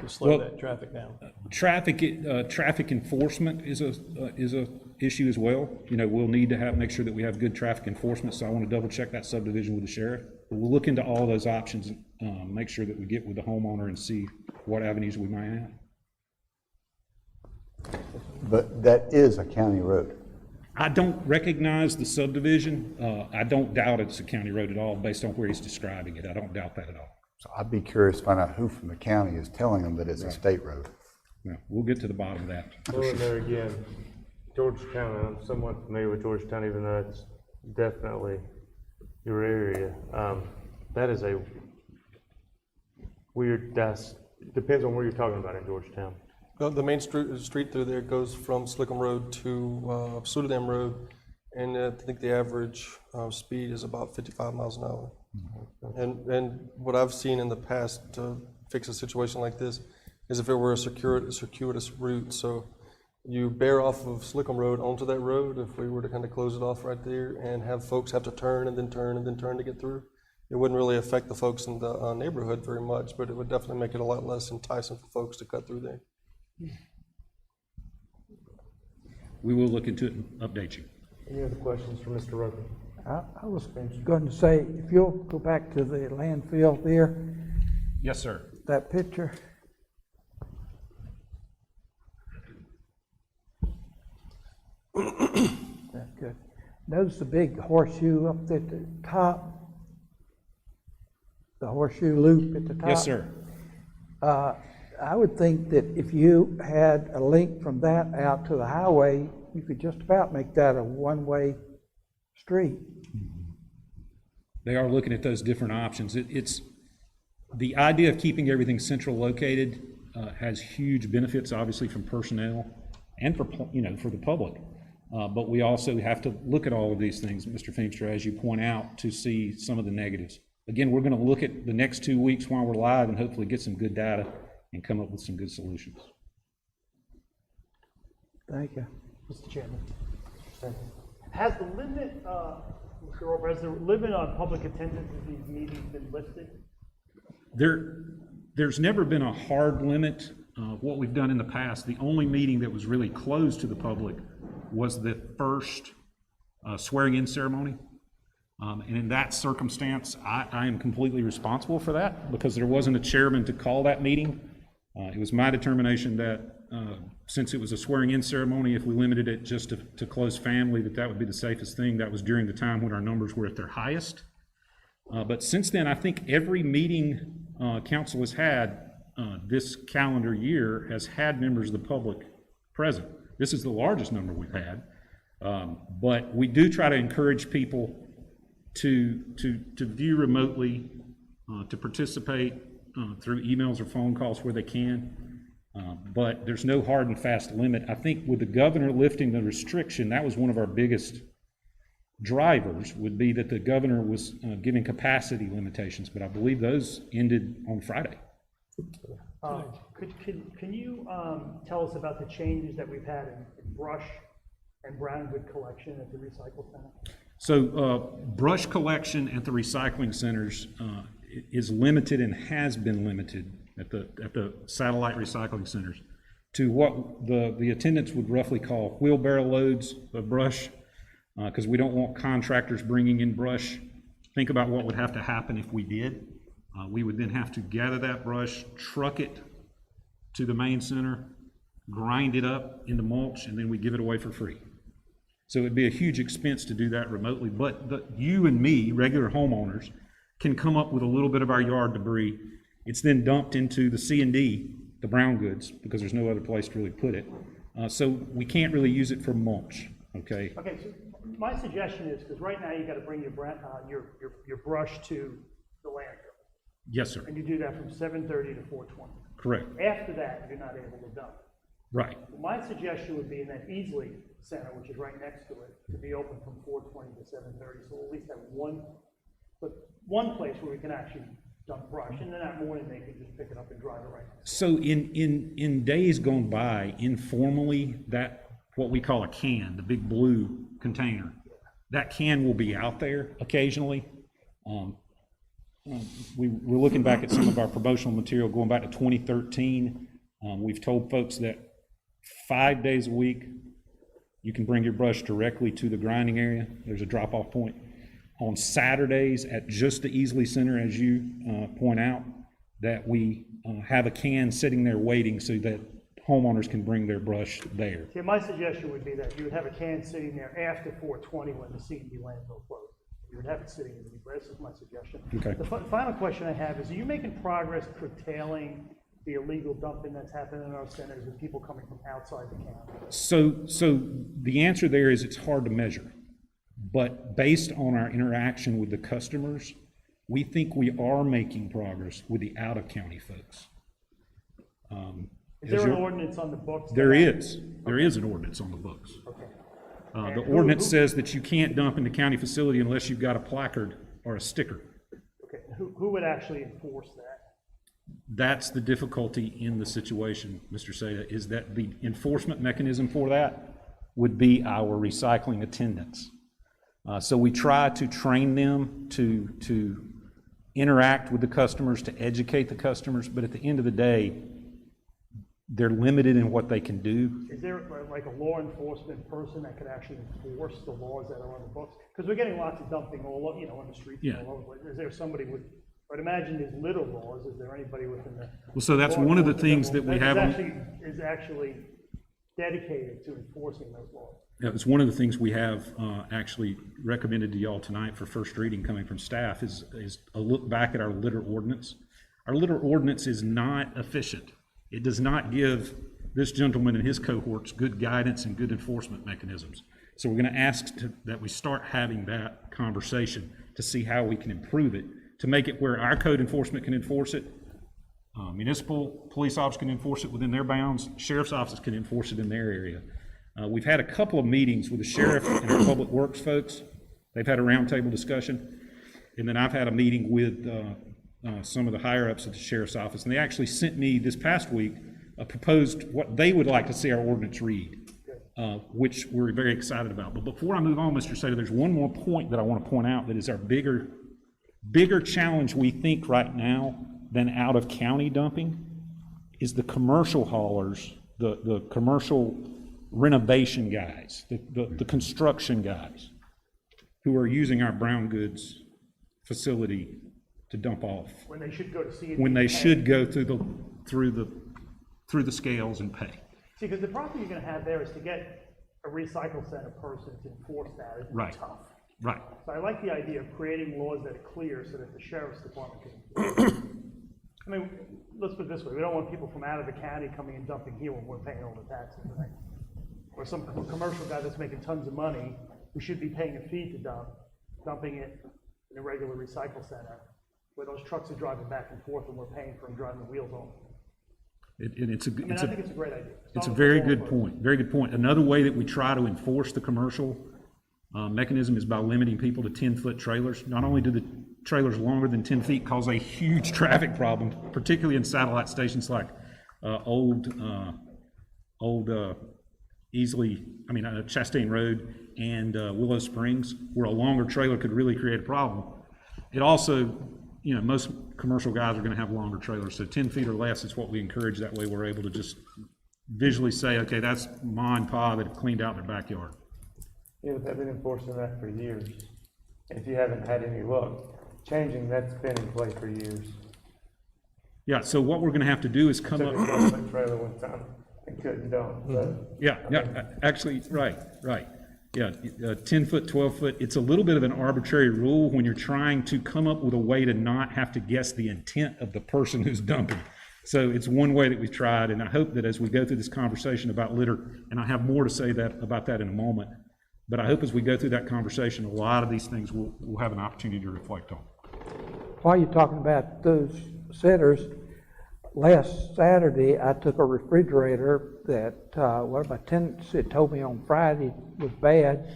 S14: to slow that traffic down?
S13: Traffic enforcement is a issue as well. You know, we'll need to make sure that we have good traffic enforcement. So I want to double check that subdivision with the sheriff. But we'll look into all those options and make sure that we get with the homeowner and see what avenues we might have.
S15: But that is a county road.
S13: I don't recognize the subdivision. I don't doubt it's a county road at all based on where he's describing it. I don't doubt that at all.
S15: So I'd be curious to find out who from the county is telling them that it's a state road.
S13: Yeah, we'll get to the bottom of that.
S3: Well, and there again, Georgetown, I'm somewhat familiar with Georgetown, even though it's definitely your area. That is a weird, depends on where you're talking about in Georgetown.
S16: The main street through there goes from Slickum Road to Sudadam Road, and I think the average speed is about 55 miles an hour. Mm-hmm. And what I've seen in the past to fix a situation like this is if it were a circuitous route. So you bear off of Slickum Road onto that road, if we were to kind of close it off right there and have folks have to turn and then turn and then turn to get through, it wouldn't really affect the folks in the neighborhood very much, but it would definitely make it a lot less enticing for folks to cut through there.
S13: We will look into it and update you.
S3: Any other questions for Mr. Rucker?
S4: I was going to say, if you'll go back to the landfill there,
S13: Yes, sir.
S4: that picture. That's good. Notice the big horseshoe up at the top? The horseshoe loop at the top?
S13: Yes, sir.
S4: I would think that if you had a link from that out to the highway, you could just about make that a one-way street.
S13: They are looking at those different options. It's the idea of keeping everything central located has huge benefits, obviously, from personnel and for the public. But we also have to look at all of these things, Mr. Feenstra, as you point out, to see some of the negatives. Again, we're going to look at the next 2 weeks while we're live and hopefully get some good data and come up with some good solutions.
S4: Thank you.
S2: Mr. Chairman. Has the limit, Mr. Roper, has the limit on public attendance at these meetings been lifted?
S13: There's never been a hard limit. What we've done in the past, the only meeting that was really closed to the public was the first swearing-in ceremony. And in that circumstance, I am completely responsible for that because there wasn't a chairman to call that meeting. It was my determination that since it was a swearing-in ceremony, if we limited it just to close family, that would be the safest thing. That was during the time when our numbers were at their highest. But since then, I think every meeting council has had this calendar year has had members of the public present. This is the largest number we've had. But we do try to encourage people to view remotely, to participate through emails or phone calls where they can. But there's no hard and fast limit. I think with the governor lifting the restriction, that was one of our biggest drivers, would be that the governor was giving capacity limitations, but I believe those ended on Friday.
S2: Can you tell us about the changes that we've had in brush and brown good collection at the recycle center?
S13: So brush collection at the recycling centers is limited and has been limited at the satellite recycling centers to what the attendants would roughly call wheelbarrow loads of brush, because we don't want contractors bringing in brush. Think about what would have to happen if we did. We would then have to gather that brush, truck it to the main center, grind it up into mulch, and then we give it away for free. So it'd be a huge expense to do that remotely, but you and me, regular homeowners, can come up with a little bit of our yard debris. It's then dumped into the C&D, the brown goods, because there's no other place to really put it. So we can't really use it for mulch, okay?
S2: Okay, so my suggestion is, because right now you got to bring your brush to the landfill.
S13: Yes, sir.
S2: And you do that from 7:30 to 4:20.
S13: Correct.
S2: After that, you're not able to dump.
S13: Right.
S2: My suggestion would be in that Easley Center, which is right next to it, to be open from 4:20 to 7:30. So we'll at least have one place where we can actually dump brush, and then that morning they can just pick it up and drive it right.
S13: So in days gone by, informally, that what we call a can, the big blue container, that can will be out there occasionally. We're looking back at some of our promotional material going back to 2013. We've told folks that 5 days a week, you can bring your brush directly to the grinding area. There's a drop-off point. On Saturdays at just the Easley Center, as you point out, that we have a can sitting there waiting so that homeowners can bring their brush there.
S2: See, my suggestion would be that you would have a can sitting there after 4:20 when the C&D landfill closed. You would have it sitting in the grass, is my suggestion.
S13: Okay.
S2: The final question I have is, are you making progress curtailing the illegal dumping that's happening in our centers with people coming from outside the county?
S13: So the answer there is it's hard to measure. But based on our interaction with the customers, we think we are making progress with the out-of-county folks.
S2: Is there an ordinance on the books?
S13: There is. There is an ordinance on the books.
S2: Okay.
S13: The ordinance says that you can't dump in the county facility unless you've got a placard or a sticker.
S2: Okay. Who would actually enforce that?
S13: That's the difficulty in the situation, Mr. Seda, is that the enforcement mechanism for that would be our recycling attendants. So we try to train them to interact with the customers, to educate the customers, but at the end of the day, they're limited in what they can do.
S2: Is there like a law enforcement person that could actually enforce the laws that are on the books? Because we're getting lots of dumping all over, on the streets and all over the place. Is there somebody with, I'd imagine there's litter laws, is there anybody within the?
S13: Well, so that's one of the things that we have.
S2: Is actually dedicated to enforcing those laws.
S13: It's one of the things we have actually recommended to y'all tonight for first reading coming from staff is a look back at our litter ordinance. Our litter ordinance is not efficient. It does not give this gentleman and his cohorts good guidance and good enforcement mechanisms. So we're going to ask that we start having that conversation to see how we can improve it, to make it where our code enforcement can enforce it, municipal police officers can enforce it within their bounds, sheriff's offices can enforce it in their area. We've had a couple of meetings with the sheriff and our public works folks. They've had a roundtable discussion. And then I've had a meeting with some of the higher ups at the sheriff's office. And they actually sent me this past week a proposed what they would like to see our ordinance read, which we're very excited about. But before I move on, Mr. Sater, there's one more point that I want to point out that is our bigger challenge we think right now than out of county dumping is the commercial haulers, the commercial renovation guys, the construction guys who are using our brown goods facility to dump off.
S2: When they should go to see it.
S13: When they should go through the scales and pay.
S2: See, because the problem you're going to have there is to get a recycle center person to enforce that is
S13: Right.
S2: tough.
S13: Right.
S2: So I like the idea of creating laws that are clear so that the sheriff's department can enforce it. I mean, let's put it this way, we don't want people from out of the county coming and dumping here when we're paying all the taxes, right? Or some commercial guy that's making tons of money, who should be paying a fee to dumping it in a regular recycle center, where those trucks are driving back and forth and we're paying for them driving the wheels on.
S13: I think it's a
S2: great idea.
S13: It's a very good point. Very good point. Another way that we try to enforce the commercial mechanism is by limiting people to 10-foot trailers. Not only do the trailers longer than 10 feet cause a huge traffic problem, particularly in satellite stations like Chastain Road and Willow Springs, where a longer trailer could really create a problem. It also, most commercial guys are going to have longer trailers, so 10 feet or less is what we encourage. That way we're able to just visually say, okay, that's Ma and Pa that have cleaned out their backyard.
S17: Yeah, but they've been enforcing that for years. If you haven't had any luck changing, that's been in play for years.
S13: Yeah, so what we're going to have to do is come up.
S17: Took a trailer one time and couldn't dump.
S13: Actually, right. Yeah, 10-foot, 12-foot, it's a little bit of an arbitrary rule when you're trying to come up with a way to not have to guess the intent of the person who's dumping. So it's one way that we've tried, and I hope that as we go through this conversation about litter, and I have more to say about that in a moment, but I hope as we go through that conversation, a lot of these things we'll have an opportunity to reflect on.
S4: While you're talking about those centers, last Saturday I took a refrigerator that one of my tenants had told me on Friday was bad,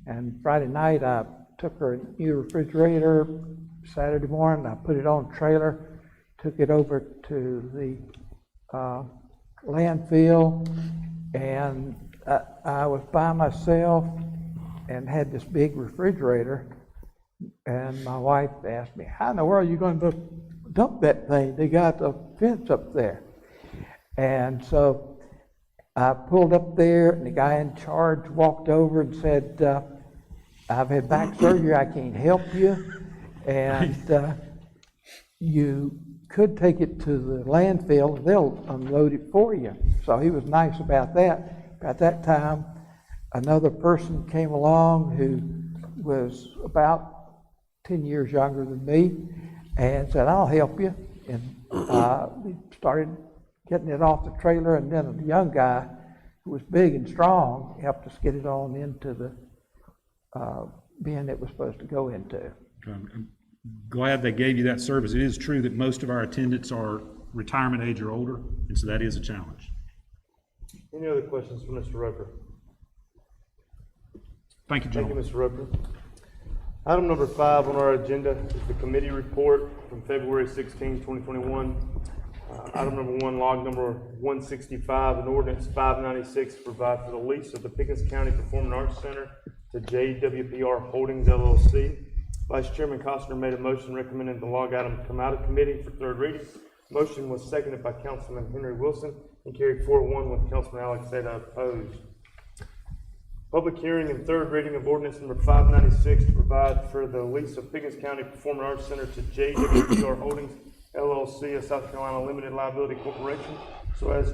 S4: and Friday night I took her new refrigerator. Saturday morning I put it on a trailer, took it over to the landfill, and I was by myself and had this big refrigerator, and my wife asked me, how in the world are you going to dump that thing? They got a fence up there. And so I pulled up there, and the guy in charge walked over and said, I've had back surgery, I can't help you, and you could take it to the landfill, they'll unload it for you. So he was nice about that. At that time, another person came along who was about 10 years younger than me and said, I'll help you. And we started getting it off the trailer, and then a young guy who was big and strong helped us get it on into the bin it was supposed to go into.
S13: I'm glad they gave you that service. It is true that most of our attendants are retirement age or older, and so that is a challenge.
S17: Any other questions for Mr. Roper?
S13: Thank you, gentlemen.
S17: Thank you, Mr. Roper. Item number 5 on our agenda is the committee report from February 16, 2021. Item number 1, log number 165, and ordinance 596 to provide for the lease of the Pickens County Performing Arts Center to JWPR Holdings LLC. Vice Chairman Costner made a motion recommending the log item come out of committee for third reading. Motion was seconded by Councilman Henry Wilson and carried 4-1 with Councilman Alex Zeta opposed. Public hearing and third reading of ordinance number 596 to provide for the lease of Pickens County Performing Arts Center to JWPR Holdings LLC, a South Carolina limited liability corporation, so as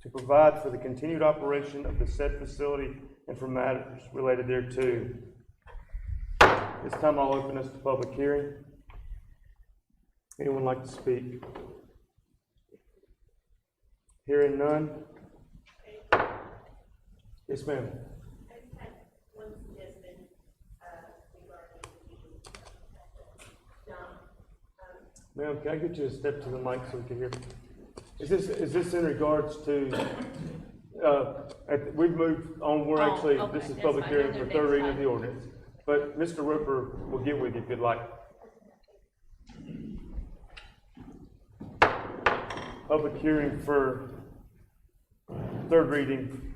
S17: to provide for the continued operation of the said facility and for matters related thereto. This time I'll open this to public hearing. Anyone like to speak? Hearing none. Yes, ma'am. Ma'am, can I get you a step to the mic so we can hear? Is this in regards to, we've moved on, we're actually,
S9: okay,
S17: this is
S9: that's
S17: public
S9: fine.
S17: hearing
S9: No,
S17: for
S9: no,
S17: third
S9: that's
S17: reading of
S9: fine.
S17: the ordinance. But Mr. Roper will get with you if you'd like. Public hearing for third reading.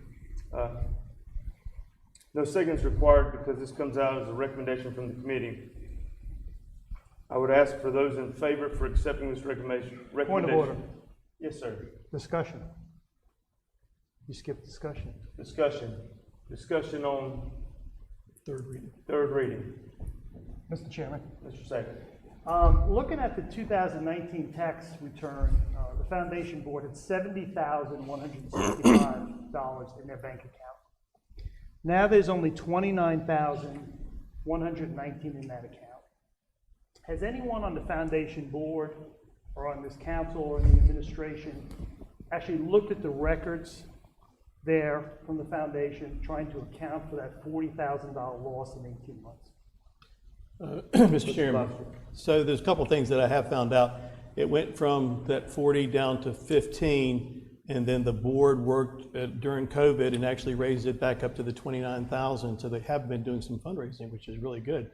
S17: No seconds required because this comes out as a recommendation from the committee. I would ask for those in favor for accepting this recommendation.
S2: Point of order.
S17: Yes, sir.
S2: Discussion. You skipped discussion.
S17: Discussion on
S14: Third reading.
S17: third reading.
S2: Mr. Chairman.
S17: Mr. Sager.
S2: Looking at the 2019 tax return, the Foundation Board had $70,165 in their bank account. Now there's only $29,119 in that account. Has anyone on the Foundation Board or on this council or in the administration actually looked at the records there from the Foundation, trying to account for that $40,000 loss in 18 months?
S14: Mr. Chairman, so there's a couple things that I have found out. It went from that 40 down to 15, and then the board worked during COVID and actually raised it back up to the 29,000. So they have been doing some fundraising, which is really good.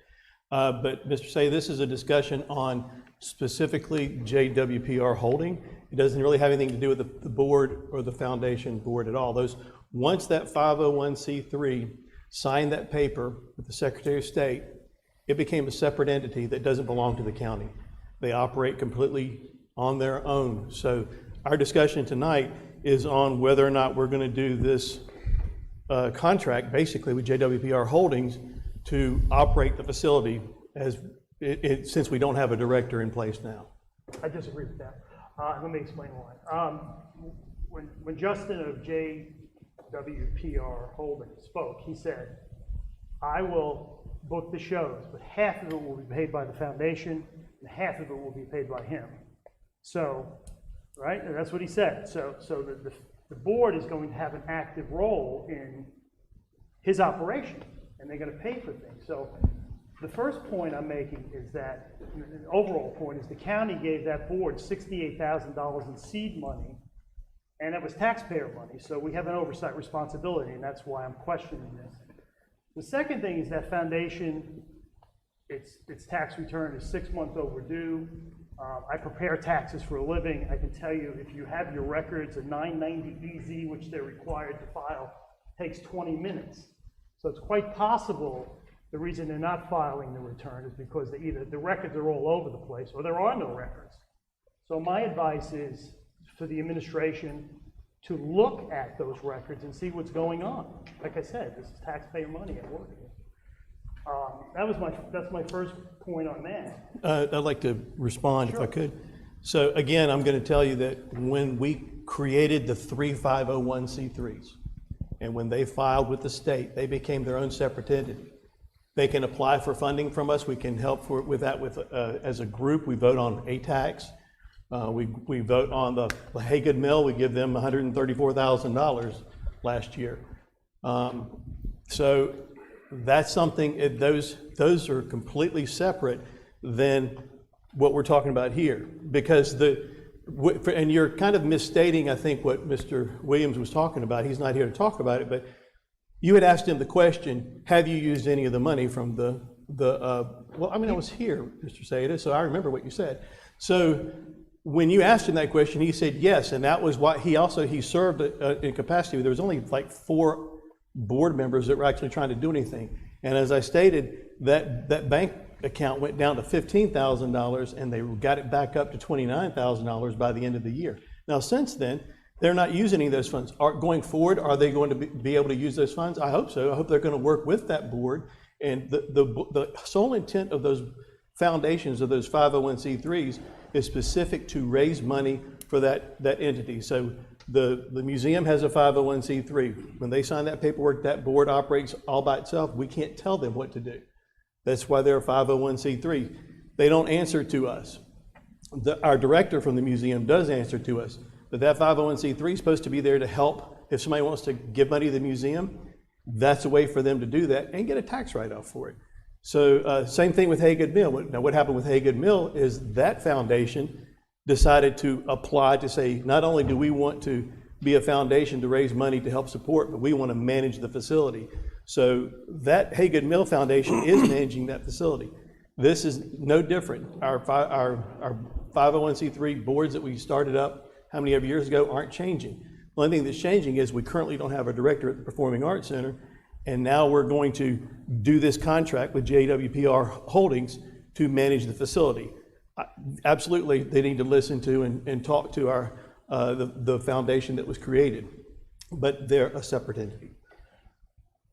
S14: But Mr. Say, this is a discussion on specifically JWPR Holding. It doesn't really have anything to do with the board or the Foundation Board at all. Once that 501c3 signed that paper with the Secretary of State, it became a separate entity that doesn't belong to the county. They operate completely on their own. So our discussion tonight is on whether or not we're going to do this contract basically with JWPR Holdings to operate the facility as since we don't have a director in place now.
S2: I disagree with that. Let me explain why. When Justin of JWPR Holdings spoke, he said, I will book the shows, but half of it will be paid by the foundation and half of it will be paid by him. So, right, and that's what he said. So the board is going to have an active role in his operation, and they're going to pay for things. So the first point I'm making is that, the overall point is the county gave that board $68,000 in seed money, and it was taxpayer money. So we have an oversight responsibility, and that's why I'm questioning this. The second thing is that foundation, its tax return is 6 months overdue. I prepare taxes for a living. I can tell you, if you have your records, a 990 EZ, which they're required to file, takes 20 minutes. So it's quite possible the reason they're not filing the return is because either the records are all over the place or there are no records. So my advice is for the administration to look at those records and see what's going on. Like I said, this is taxpayer money at work. That's my first point on that.
S14: I'd like to respond if I could. So again, I'm going to tell you that when we created the 3 501c3s, and when they filed with the state, they became their own separate entity. They can apply for funding from us. We can help with that as a group. We vote on a tax. We vote on the Haygood Mill. We give them $134,000 last year. So that's something, those are completely separate than what we're talking about here. Because and you're kind of misstating, I think, what Mr. Williams was talking about. He's not here to talk about it, but you had asked him the question, have you used any of the money from well, I mean, I was here, Mr. Seda, so I remember what you said. So when you asked him that question, he said yes, and that was why he served in capacity. There was only like 4 board members that were actually trying to do anything. And as I stated, that bank account went down to $15,000 and they got it back up to $29,000 by the end of the year. Now, since then, they're not using any of those funds. Going forward, are they going to be able to use those funds? I hope so. I hope they're going to work with that board. And the sole intent of those foundations, of those 501c3s, is specific to raise money for that entity. So the museum has a 501c3. When they sign that paperwork, that board operates all by itself. We can't tell them what to do. That's why they're a 501c3. They don't answer to us. Our director from the museum does answer to us, but that 501c3 is supposed to be there to help. If somebody wants to give money to the museum, that's a way for them to do that and get a tax write-off for it. So same thing with Haygood Mill. Now what happened with Haygood Mill is that foundation decided to apply to say, not only do we want to be a foundation to raise money to help support, but we want to manage the facility. So that Haygood Mill Foundation is managing that facility. This is no different. Our 501c3 boards that we started up how many years ago aren't changing. The only thing that's changing is we currently don't have a director at the Performing Arts Center, and now we're going to do this contract with JWPR Holdings to manage the facility. Absolutely, they need to listen to and talk to the foundation that was created, but they're a separate entity.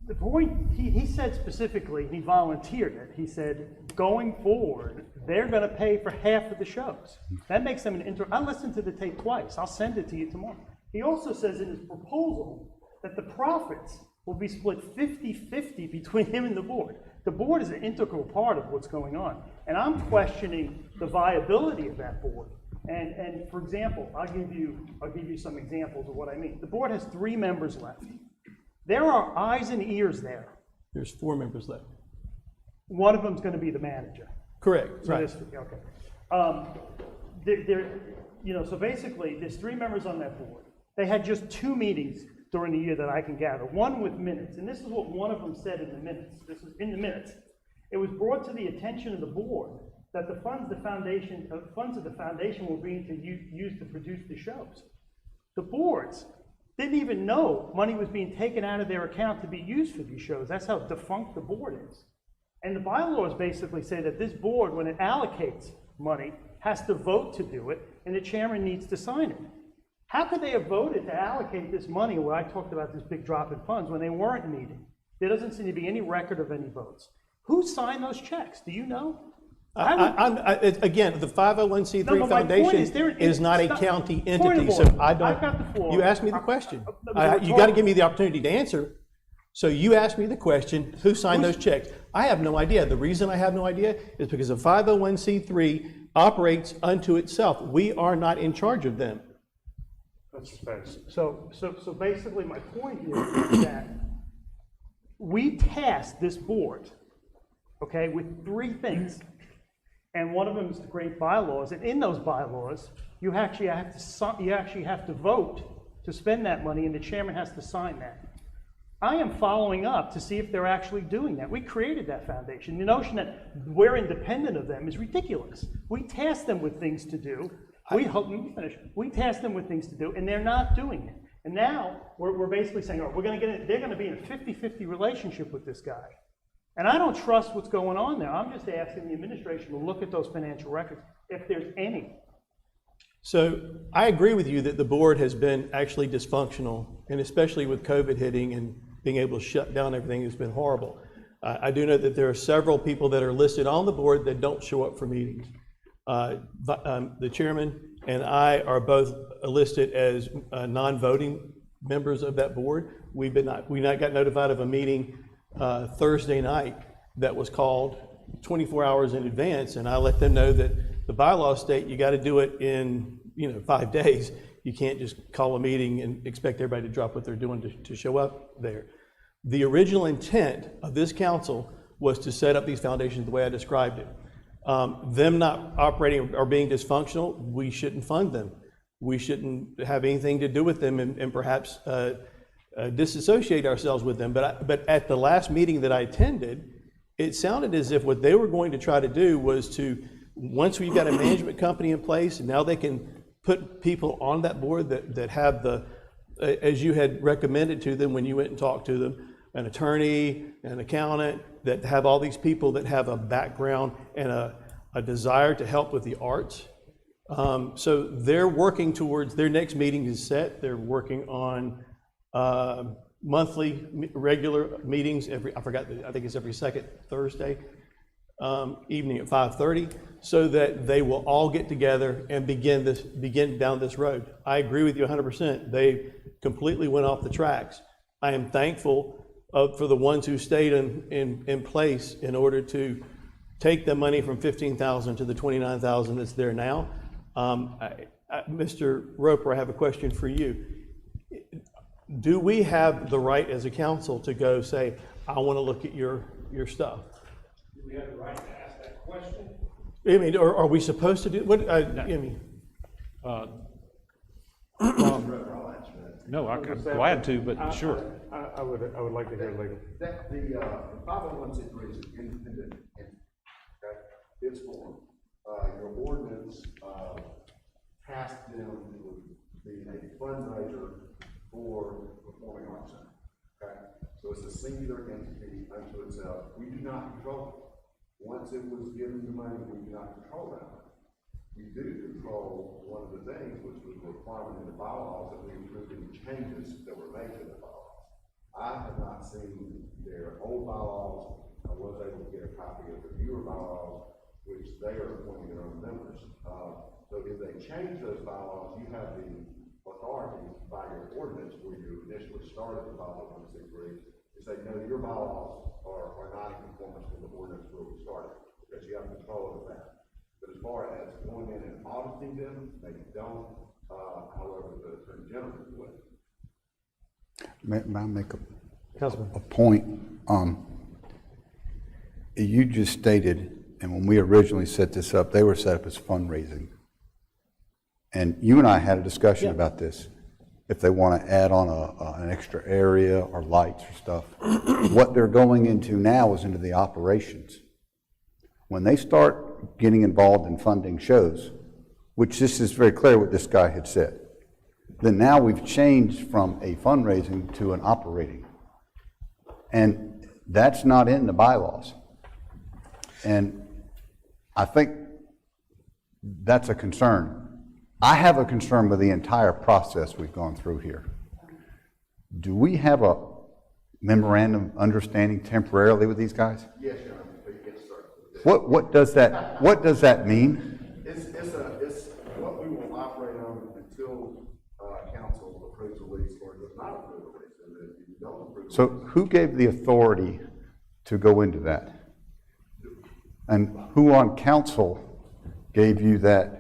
S2: The point, he said specifically, he volunteered it, he said, going forward, they're gonna pay for half of the shows. That makes them I listened to the tape twice, I'll send it to you tomorrow. He also says in his proposal that the profits will be split 50-50 between him and the board. The board is an integral part of what's going on. And I'm questioning the viability of that board. And for example, I'll give you some examples of what I mean. The board has 3 members left. There are eyes and ears there.
S14: There's 4 members left.
S2: One of them's going to be the manager.
S14: Correct.
S2: So
S14: Right.
S2: okay. So basically, there's 3 members on that board. They had just 2 meetings during the year that I can gather. One with minutes, and this is what one of them said in the minutes. This is in the minutes. It was brought to the attention of the board that the funds of the foundation were being used to produce the shows. The boards didn't even know money was being taken out of their account to be used for these shows. That's how defunct the board is. And the bylaws basically say that this board, when it allocates money, has to vote to do it, and the chairman needs to sign it. How could they have voted to allocate this money where I talked about this big drop in funds when they weren't meeting? There doesn't seem to be any record of any votes. Who signed those checks? Do you know?
S14: Again, the 501c3 foundation is not a county entity, so I don't.
S2: I've got the floor.
S14: You asked me the question. You got to give me the opportunity to answer. So you asked me the question, who signed those checks? I have no idea. The reason I have no idea is because a 501c3 operates unto itself. We are not in charge of them.
S2: So basically my point is that we tasked this board, okay, with 3 things. And one of them is the great bylaws. And in those bylaws, you actually have to vote to spend that money, and the chairman has to sign that. I am following up to see if they're actually doing that. We created that foundation. The notion that we're independent of them is ridiculous. We tasked them with things to do. We tasked them with things to do, and they're not doing it. And now we're basically saying, oh, they're going to be in a 50-50 relationship with this guy. And I don't trust what's going on there. I'm just asking the administration to look at those financial records, if there's any.
S14: So I agree with you that the board has been actually dysfunctional, and especially with COVID hitting and being able to shut down everything has been horrible. I do know that there are several people that are listed on the board that don't show up for meetings. The chairman and I are both listed as non-voting members of that board. We got notified of a meeting Thursday night that was called 24 hours in advance, and I let them know that the bylaws state you got to do it in 5 days. You can't just call a meeting and expect everybody to drop what they're doing to show up there. The original intent of this council was to set up these foundations the way I described it. Them not operating or being dysfunctional, we shouldn't fund them. We shouldn't have anything to do with them, and perhaps disassociate ourselves with them. But at the last meeting that I attended, it sounded as if what they were going to try to do was to, once we've got a management company in place, and now they can put people on that board that have the, as you had recommended to them when you went and talked to them, an attorney, an accountant, that have all these people that have a background and a desire to help with the arts. So they're working towards, their next meeting is set. They're working on monthly regular meetings I think it's every second Thursday evening at 5:30, so that they will all get together and begin down this road. I agree with you 100%. They completely went off the tracks. I am thankful for the ones who stayed in place in order to take the money from $15,000 to the $29,000 that's there now. Mr. Roper, I have a question for you. Do we have the right as a council to go say, I want to look at your stuff?
S13: Do we have the right to ask that question?
S14: I mean, or are we supposed to do, what, I mean?
S13: No, I'm glad to, but sure.
S17: I would like to hear legal.
S15: That the 501c3 is an independent entity, okay? It's formed. Your ordinance tasked them to be a fundraiser for Performing Arts Center, okay? So it's a singular entity unto itself. We do not control it. Once it was given the money, we do not control that money. We do control one of the things, which was a requirement in the bylaws that we approved any changes that were made to the bylaws. I have not seen their old bylaws. I was able to get a copy of the newer bylaws, which they are appointing their own members. So if they change those bylaws, you have the authority by your ordinance where you initially started the 501c3 to say, no, your bylaws are not in conformance with the ordinance where we started, because you have control of that. But as far as going in and auditing them, they don't. However, the Attorney General would. May I make a point? You just stated, and when we originally set this up, they were set up as fundraising. And you and I had a discussion about this. If they want to add on an extra area or lights or stuff. What they're going into now is into the operations. When they start getting involved in funding shows, which this is very clear what this guy had said, then now we've changed from a fundraising to an operating. And that's not in the bylaws. And I think that's a concern. I have a concern with the entire process we've gone through here. Do we have a memorandum of understanding temporarily with these guys? Yes, Your Honor. Yes, sir. What does that mean? It's what we will operate on until council approves a lease or does not approve a lease. And if you don't approve a lease.
S18: So who gave the authority to go into that? And who on council gave you that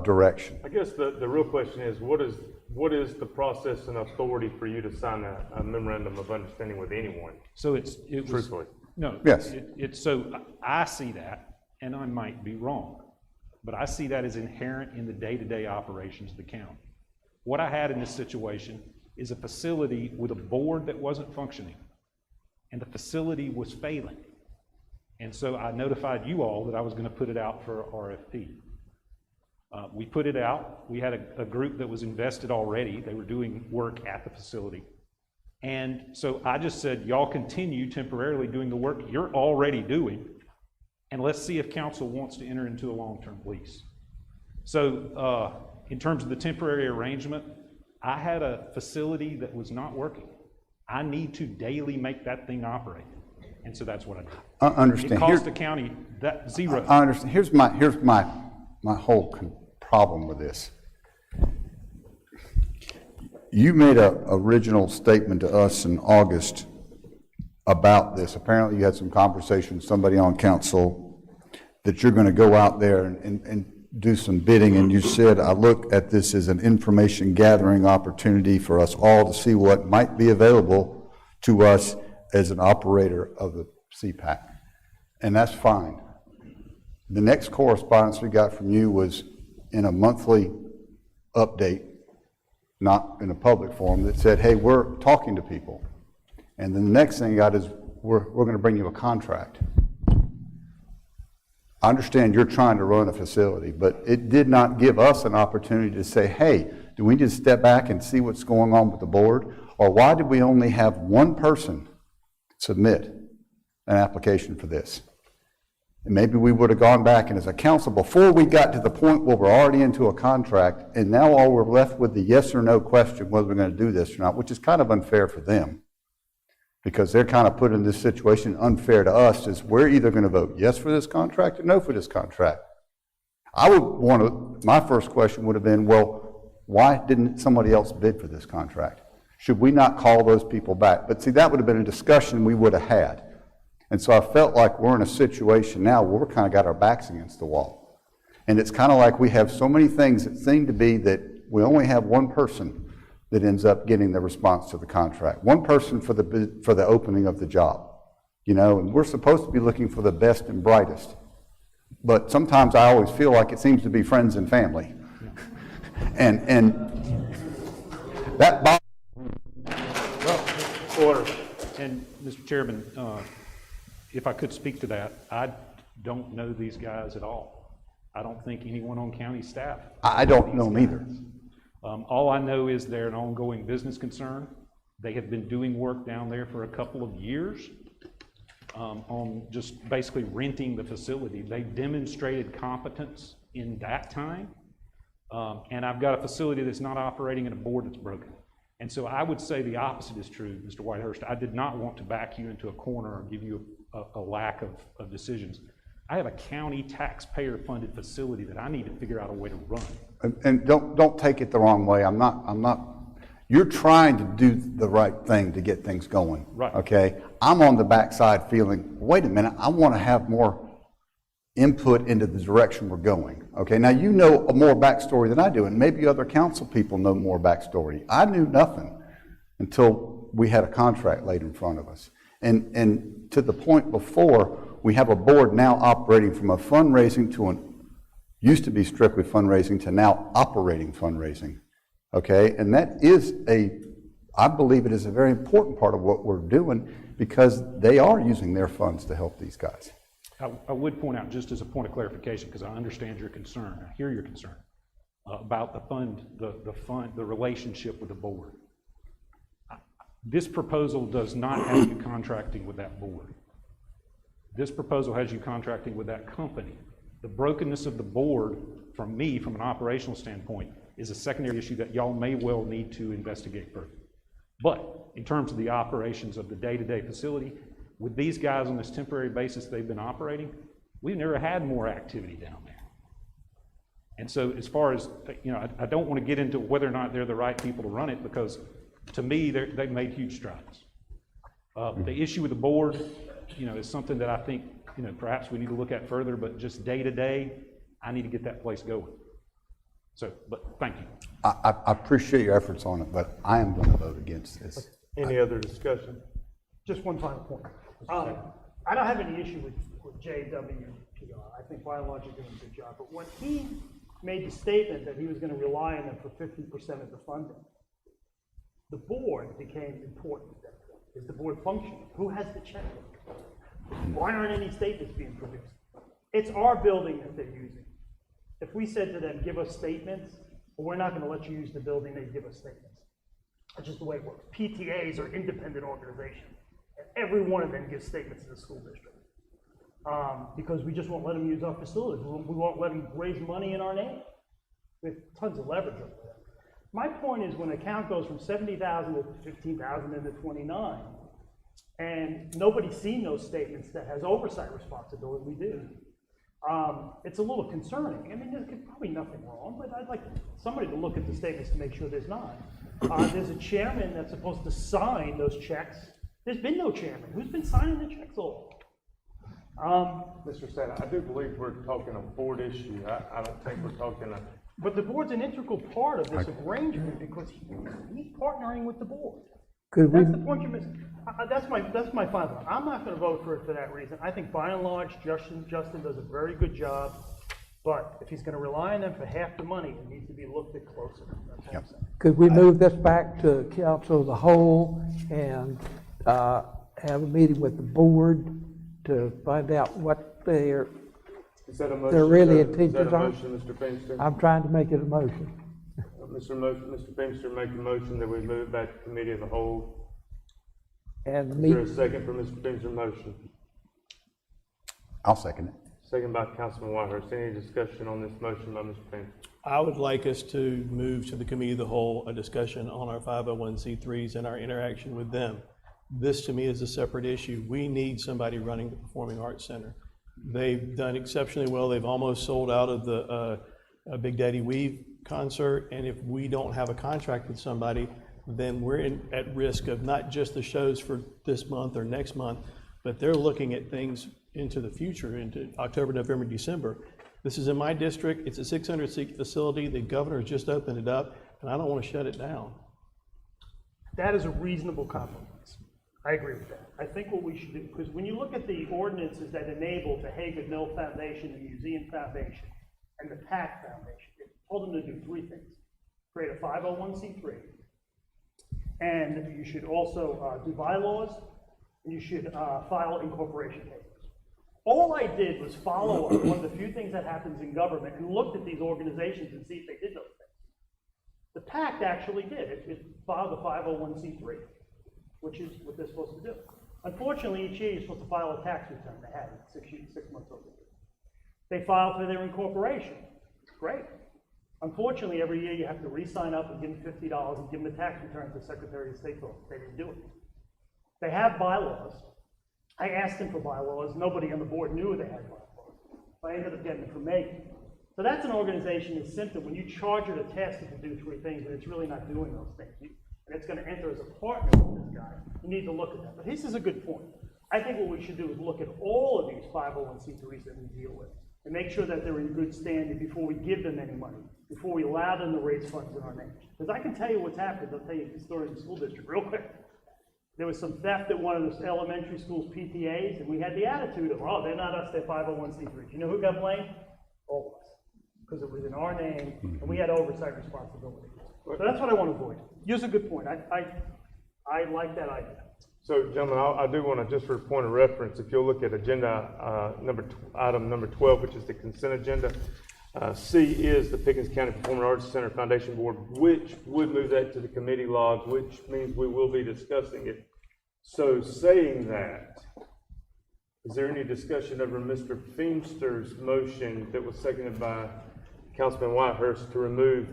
S18: direction?
S17: I guess the real question is, what is the process and authority for you to sign a memorandum of understanding with anyone?
S13: So it was,
S17: truthfully.
S13: No.
S18: Yes.
S13: So I see that, and I might be wrong, but I see that as inherent in the day-to-day operations of the county. What I had in this situation is a facility with a board that wasn't functioning, and the facility was failing. And so I notified you all that I was going to put it out for RFP. We put it out. We had a group that was invested already. They were doing work at the facility. And so I just said, y'all continue temporarily doing the work you're already doing, and let's see if council wants to enter into a long-term lease. So in terms of the temporary arrangement, I had a facility that was not working. I need to daily make that thing operate. And so that's what I did.
S18: I understand.
S13: It cost the county that zero.
S18: I understand. Here's my whole problem with this. You made an original statement to us in August about this. Apparently you had some conversation with somebody on council that you're going to go out there and do some bidding, and you said, I look at this as an information gathering opportunity for us all to see what might be available to us as an operator of the CPAC. And that's fine. The next correspondence we got from you was in a monthly update, not in a public forum, that said, hey, we're talking to people. And then the next thing you got is, we're going to bring you a contract. I understand you're trying to run a facility, but it did not give us an opportunity to say, hey, do we just step back and see what's going on with the board? Or why did we only have one person submit an application for this? And maybe we would have gone back and as a council, before we got to the point where we're already into a contract, and now all we're left with the yes or no question, whether we're going to do this or not, which is kind of unfair for them. Because they're kind of put in this situation unfair to us, is we're either going to vote yes for this contract or no for this contract. I would want to, my first question would have been, well, why didn't somebody else bid for this contract? Should we not call those people back? But see, that would have been a discussion we would have had. And so I felt like we're in a situation now where we're kind of got our backs against the wall. And it's kind of like we have so many things that seem to be that we only have one person that ends up getting the response to the contract. One person for the opening of the job. You know, and we're supposed to be looking for the best and brightest. But sometimes I always feel like it seems to be friends and family. and that
S13: Order. And Mr. Chairman, if I could speak to that, I don't know these guys at all. I don't think anyone on county staff.
S18: I don't know them either.
S13: All I know is they're an ongoing business concern. They have been doing work down there for a couple of years on just basically renting the facility. They demonstrated competence in that time. And I've got a facility that's not operating and a board that's broken. And so I would say the opposite is true, Mr. Whitehurst. I did not want to back you into a corner or give you a lack of decisions. I have a county taxpayer-funded facility that I need to figure out a way to run.
S18: And don't take it the wrong way. I'm not. You're trying to do the right thing to get things going.
S13: Right.
S18: Okay. I'm on the backside feeling, wait a minute, I want to have more input into the direction we're going. Okay. Now you know more backstory than I do, and maybe other council people know more backstory. I knew nothing until we had a contract laid in front of us. And to the point before, we have a board now operating from a fundraising to used to be strictly fundraising to now operating fundraising. Okay, and that is I believe it is a very important part of what we're doing because they are using their funds to help these guys.
S13: I would point out, just as a point of clarification, because I understand your concern, I hear your concern about the relationship with the board. This proposal does not have you contracting with that board. This proposal has you contracting with that company. The brokenness of the board, from me, from an operational standpoint, is a secondary issue that y'all may well need to investigate further. But in terms of the operations of the day-to-day facility, with these guys on this temporary basis they've been operating, we've never had more activity down there. And so as far as, I don't want to get into whether or not they're the right people to run it, because to me, they've made huge strides. The issue with the board, is something that I think, perhaps we need to look at further, but just day to day, I need to get that place going. So, but thank you.
S18: I appreciate your efforts on it, but I am going to vote against this.
S17: Any other discussion?
S2: Just one final point. I don't have any issue with JWPR. I think by and large you're doing a good job. But when he made the statement that he was going to rely on them for 50% of the funding, the board became important at that point. Is the board functioning? Who has the checkbook? Why aren't any statements being produced? It's our building that they're using. If we said to them, give us statements, well, we're not going to let you use the building, they give us statements. That's just the way it works. PTAs are independent organizations, and every one of them gives statements to the school district. Because we just won't let them use our facilities. We won't let them raise money in our name. We have tons of leverage over there. My point is when an account goes from 70,000 to 15,000 into 29, and nobody's seen those statements that has oversight responsibility, we do. It's a little concerning. I mean, there's probably nothing wrong, but I'd like somebody to look at the statements to make sure there's not. There's a chairman that's supposed to sign those checks. There's been no chairman. Who's been signing the checks all?
S17: Mr. Santa, I do believe we're talking a board issue. I don't think we're talking a...
S2: But the board's an integral part of this arrangement because he's partnering with the board. That's the point you're missing. That's my final point. I'm not going to vote for it for that reason. I think by and large, Justin does a very good job. But if he's going to rely on them for half the money, it needs to be looked at closer. That's what I'm saying.
S4: Could we move this back to council as a whole and have a meeting with the board to find out what their
S17: Is that a motion?
S4: really
S17: Is that
S4: intentions
S17: a
S4: are?
S17: motion, Mr. Feinstein?
S4: I'm trying to make it a motion.
S17: Mr. Feemster make a motion that we move it back to committee of the whole.
S4: And
S17: Is there a second for Mr. Feemster's motion?
S18: I'll second it.
S17: Second by Councilman Whitehurst. Any discussion on this motion by Mr. Feemster?
S14: I would like us to move to the committee of the whole, a discussion on our 501c3s and our interaction with them. This to me is a separate issue. We need somebody running the Performing Arts Center. They've done exceptionally well. They've almost sold out of the Big Daddy Weave concert. And if we don't have a contract with somebody, then we're at risk of not just the shows for this month or next month, but they're looking at things into the future, into October, November, December. This is in my district. It's a 600-seat facility. The governor has just opened it up, and I don't want to shut it down.
S2: That is a reasonable compromise. I agree with that. I think what we should do, because when you look at the ordinances that enable the Hager Mill Foundation, the Museum Foundation, and the PAC Foundation, it told them to do three things. Create a 501c3, and you should also do bylaws, and you should file incorporation papers. All I did was follow up one of the few things that happens in government and looked at these organizations and see if they did those things. The PAC actually did. It filed a 501c3, which is what they're supposed to do. Unfortunately, each year you're supposed to file a tax return. They had it 6 months over. They filed for their incorporation. Great. Unfortunately, every year you have to re-sign up and give them $50 and give them a tax return to the Secretary of State's office. They didn't do it. They have bylaws. I asked them for bylaws. Nobody on the board knew they had bylaws. I ended up getting them from Megan. So that's an organization that's simple. When you charge it a task to do three things, and it's really not doing those things, and it's going to enter as a partner with this guy, you need to look at that. But this is a good point. I think what we should do is look at all of these 501c3s that we deal with and make sure that they're in good standing before we give them any money, before we allow them to raise funds in our name. Because I can tell you what's happened. I'll tell you the story of the school district real quick. There was some theft at one of the elementary schools' PTAs, and we had the attitude of, oh, they're not us, they're 501c3s. You know who got blamed? All of us. Because it was in our name, and we had oversight responsibility. So that's what I want to avoid. Here's a good point. I like that idea.
S17: So, gentlemen, I do want to, just for a point of reference, if you'll look at agenda item number 12, which is the consent agenda, C is the Pickens County Performing Arts Center Foundation Board, which would move that to the committee log, which means we will be discussing it. So, saying that, is there any discussion over Mr. Feemster's motion that was seconded by Councilman Whitehurst to remove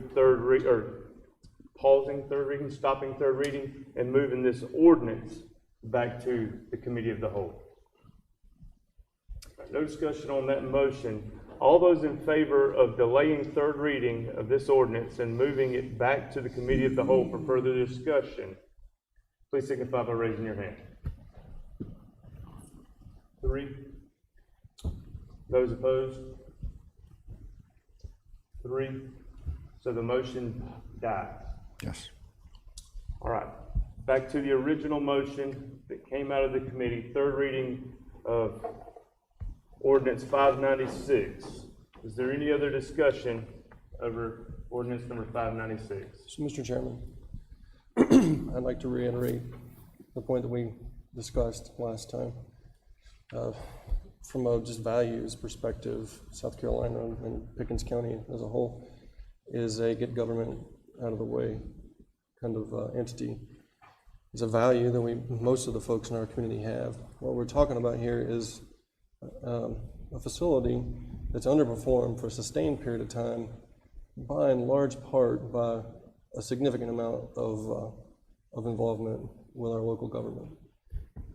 S17: pausing third reading, stopping third reading, and moving this ordinance back to the committee of the whole? No discussion on that motion. All those in favor of delaying third reading of this ordinance and moving it back to the committee of the whole for further discussion, please signify by raising your hand. 3. Those opposed? 3. So the motion dies.
S18: Yes.
S17: All right. Back to the original motion that came out of the committee, third reading of Ordinance 596. Is there any other discussion over ordinance number 596?
S16: So, Mr. Chairman, I'd like to reiterate the point that we discussed last time. From a just values perspective, South Carolina and Pickens County as a whole is a get government out of the way kind of entity. It's a value that most of the folks in our community have. What we're talking about here is a facility that's underperformed for a sustained period of time, by and large part by a significant amount of involvement with our local government.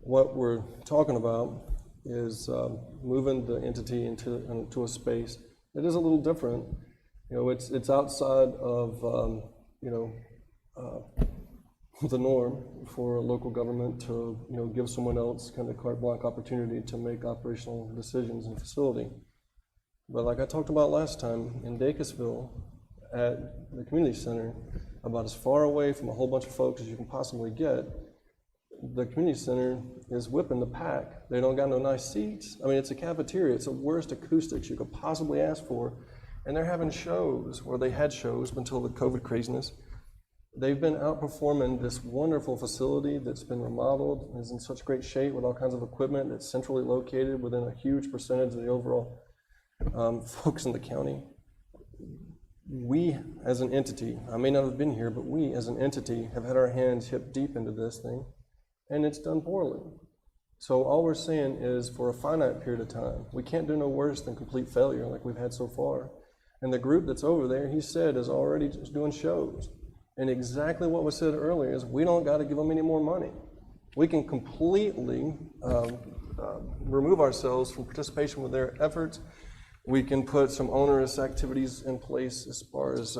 S16: What we're talking about is moving the entity into a space that is a little different. You know, it's outside of the norm for a local government to give someone else kind of carte blanche opportunity to make operational decisions in a facility. But like I talked about last time, in Dacusville at the community center, about as far away from a whole bunch of folks as you can possibly get, the community center is whipping the pack. They don't got no nice seats. I mean, it's a cafeteria. It's the worst acoustics you could possibly ask for. And they're having shows, or they had shows until the COVID craziness. They've been outperforming this wonderful facility that's been remodeled, is in such great shape with all kinds of equipment that's centrally located within a huge percentage of the overall folks in the county. we as an entity, I may not have been here, but we as an entity have had our hands hip deep into this thing, and it's done poorly. So all we're saying is for a finite period of time, we can't do no worse than complete failure like we've had so far. And the group that's over there, he said, is already just doing shows. And exactly what was said earlier is we don't got to give them any more money. We can completely remove ourselves from participation with their efforts. We can put some onerous activities in place as far as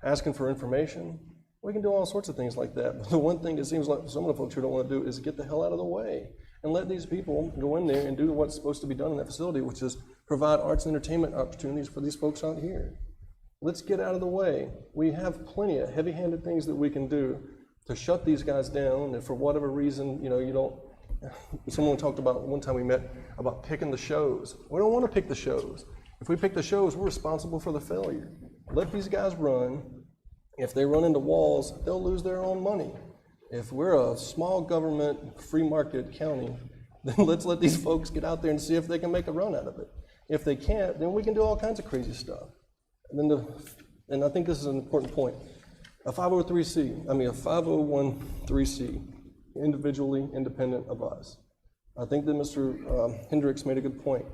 S16: asking for information. We can do all sorts of things like that. But the one thing it seems like some of the folks who don't want to do is get the hell out of the way and let these people go in there and do what's supposed to be done in that facility, which is provide arts and entertainment opportunities for these folks out here. Let's get out of the way. We have plenty of heavy-handed things that we can do to shut these guys down. And for whatever reason, you know, you don't, someone talked about, one time we met, about picking the shows. We don't want to pick the shows. If we pick the shows, we're responsible for the failure. Let these guys run. If they run into walls, they'll lose their own money. If we're a small government, free market county, then let's let these folks get out there and see if they can make a run out of it. If they can't, then we can do all kinds of crazy stuff. And then and I think this is an important point. A 501(c), individually independent of us. I think that Mr. Hendricks made a good point.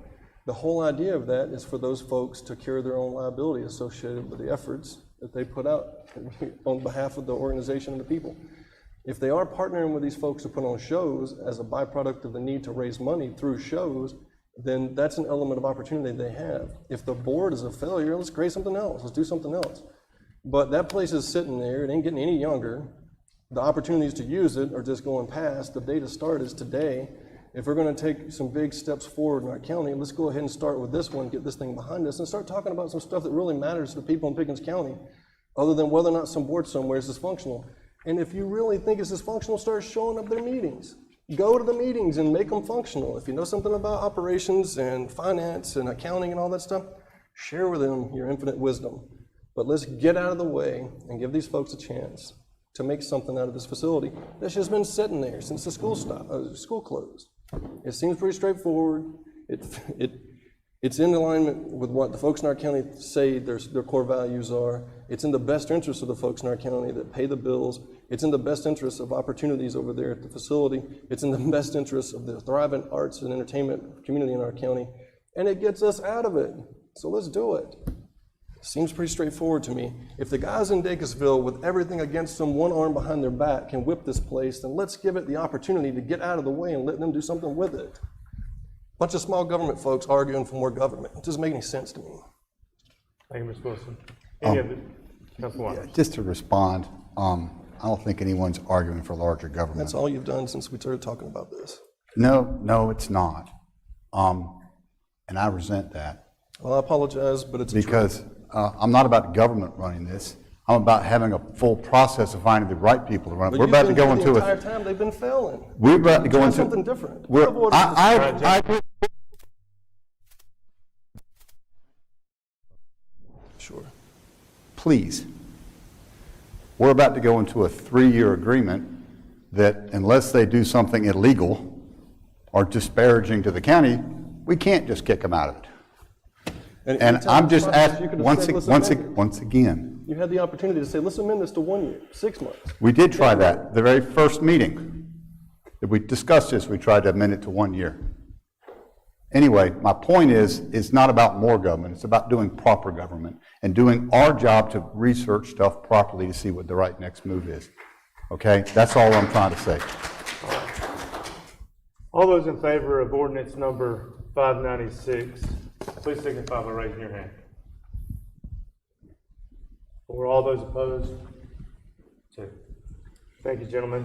S16: The whole idea of that is for those folks to carry their own liability associated with the efforts that they put out on behalf of the organization and the people. If they are partnering with these folks to put on shows as a byproduct of the need to raise money through shows, then that's an element of opportunity they have. If the board is a failure, let's create something else. Let's do something else. But that place is sitting there. It ain't getting any younger. The opportunities to use it are just going past. The day to start is today. If we're going to take some big steps forward in our county, let's go ahead and start with this one, get this thing behind us, and start talking about some stuff that really matters to the people in Pickens County, other than whether or not some board somewhere is dysfunctional. And if you really think it's dysfunctional, start showing up their meetings. Go to the meetings and make them functional. If you know something about operations and finance and accounting and all that stuff, share with them your infinite wisdom. But let's get out of the way and give these folks a chance to make something out of this facility that's just been sitting there since the school closed. It seems pretty straightforward. It's in alignment with what the folks in our county say their core values are. It's in the best interest of the folks in our county that pay the bills. It's in the best interest of opportunities over there at the facility. It's in the best interest of the thriving arts and entertainment community in our county. And it gets us out of it. So let's do it. Seems pretty straightforward to me. If the guys in Dacusville with everything against them, one arm behind their back, can whip this place, then let's give it the opportunity to get out of the way and let them do something with it. Bunch of small government folks arguing for more government. It doesn't make any sense to me.
S3: Thank you, Ms. Wilson. Any other?
S18: Yeah, just to respond, I don't think anyone's arguing for larger government.
S16: That's all you've done since we started talking about this.
S18: No, it's not. And I resent that.
S16: Well, I apologize, but it's
S18: because I'm not about government running this. I'm about having a full process of finding the right people to run it.
S16: But
S18: we're about to go into
S16: the entire time they've been failing.
S18: We're about to go into
S16: something different.
S18: Sure. Please. We're about to go into a 3-year agreement that unless they do something illegal or disparaging to the county, we can't just kick them out of it. And I'm just asking, once again.
S16: You had the opportunity to say, let's amend this to 1 year, 6 months.
S18: We did try that. The very first meeting that we discussed this, we tried to amend it to 1 year. Anyway, my point is, it's not about more government. It's about doing proper government and doing our job to research stuff properly to see what the right next move is. Okay? That's all I'm trying to say.
S3: All those in favor of ordinance number 596, please signify by raising your hand. For all those opposed? 2. Thank you, gentlemen.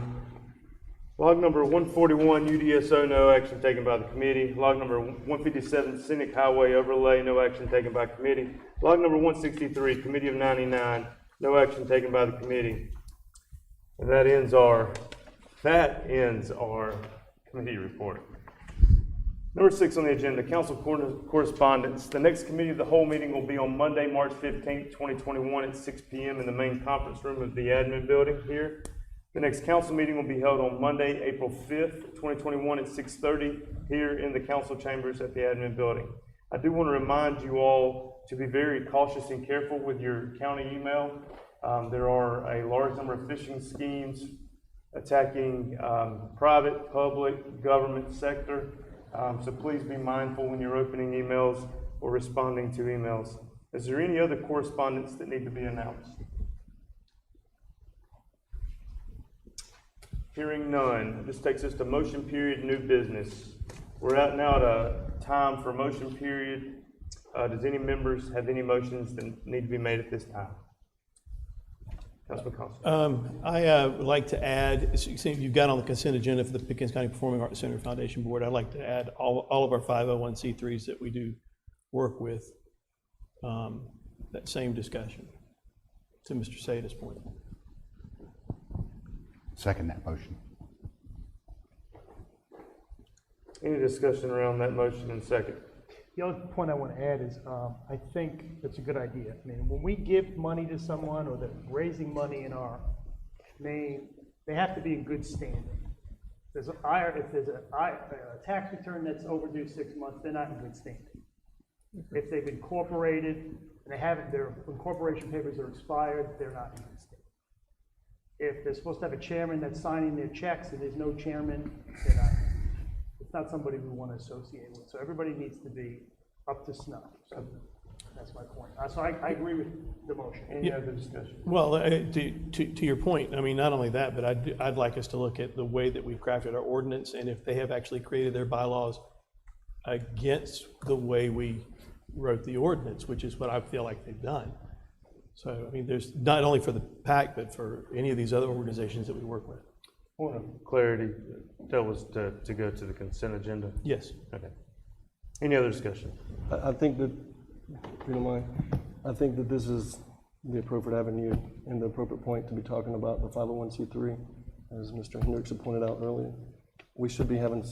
S3: Log number 141, UDSO, no action taken by the committee. Log number 157, Scenic Highway Overlay, no action taken by committee. Log number 163, Committee of 99, no action taken by the committee. And that ends our committee report. Number 6 on the agenda, council correspondence. The next committee of the whole meeting will be on Monday, March 15th, 2021 at 6 p.m. in the main conference room of the admin building here. The next council meeting will be held on Monday, April 5th, 2021 at 6:30 here in the council chambers at the admin building. I do want to remind you all to be very cautious and careful with your county email. There are a large number of phishing schemes attacking private, public, government sector. So please be mindful when you're opening emails or responding to emails. Is there any other correspondence that need to be announced? Hearing none, this takes us to motion period, new business. We're out now at a time for motion period. Does any members have any motions that need to be made at this time? Councilman Constant.
S14: I would like to add, see, you've got on the consent agenda for the Pickens County Performing Arts Center Foundation Board. I'd like to add all of our 501c3s that we do work with, that same discussion, to Mr. Sada's point.
S18: Second that motion.
S3: Any discussion around that motion in second?
S2: The other point I want to add is, I think that's a good idea. I mean, when we give money to someone or they're raising money in our name, they have to be in good standing. If there's a tax return that's overdue 6 months, they're not in good standing. If they've incorporated and their incorporation papers are expired, they're not in good standing. If they're supposed to have a chairman that's signing their checks and there's no chairman, they're not. It's not somebody we want to associate with. So everybody needs to be up to snuff. So that's my point. So I agree with the motion.
S3: Any other discussion?
S14: Well, to your point, I mean, not only that, but I'd like us to look at the way that we've crafted our ordinance and if they have actually created their bylaws against the way we wrote the ordinance, which is what I feel like they've done. So, I mean, there's not only for the PAC, but for any of these other organizations that we work with.
S3: Point of clarity, that was to go to the consent agenda?
S14: Yes.
S3: Okay. Any other discussion?
S16: I think that, if you don't mind, I think that this is the appropriate avenue and the appropriate point to be talking about the 501c3, as Mr. Hendrickson pointed out earlier. We should be having,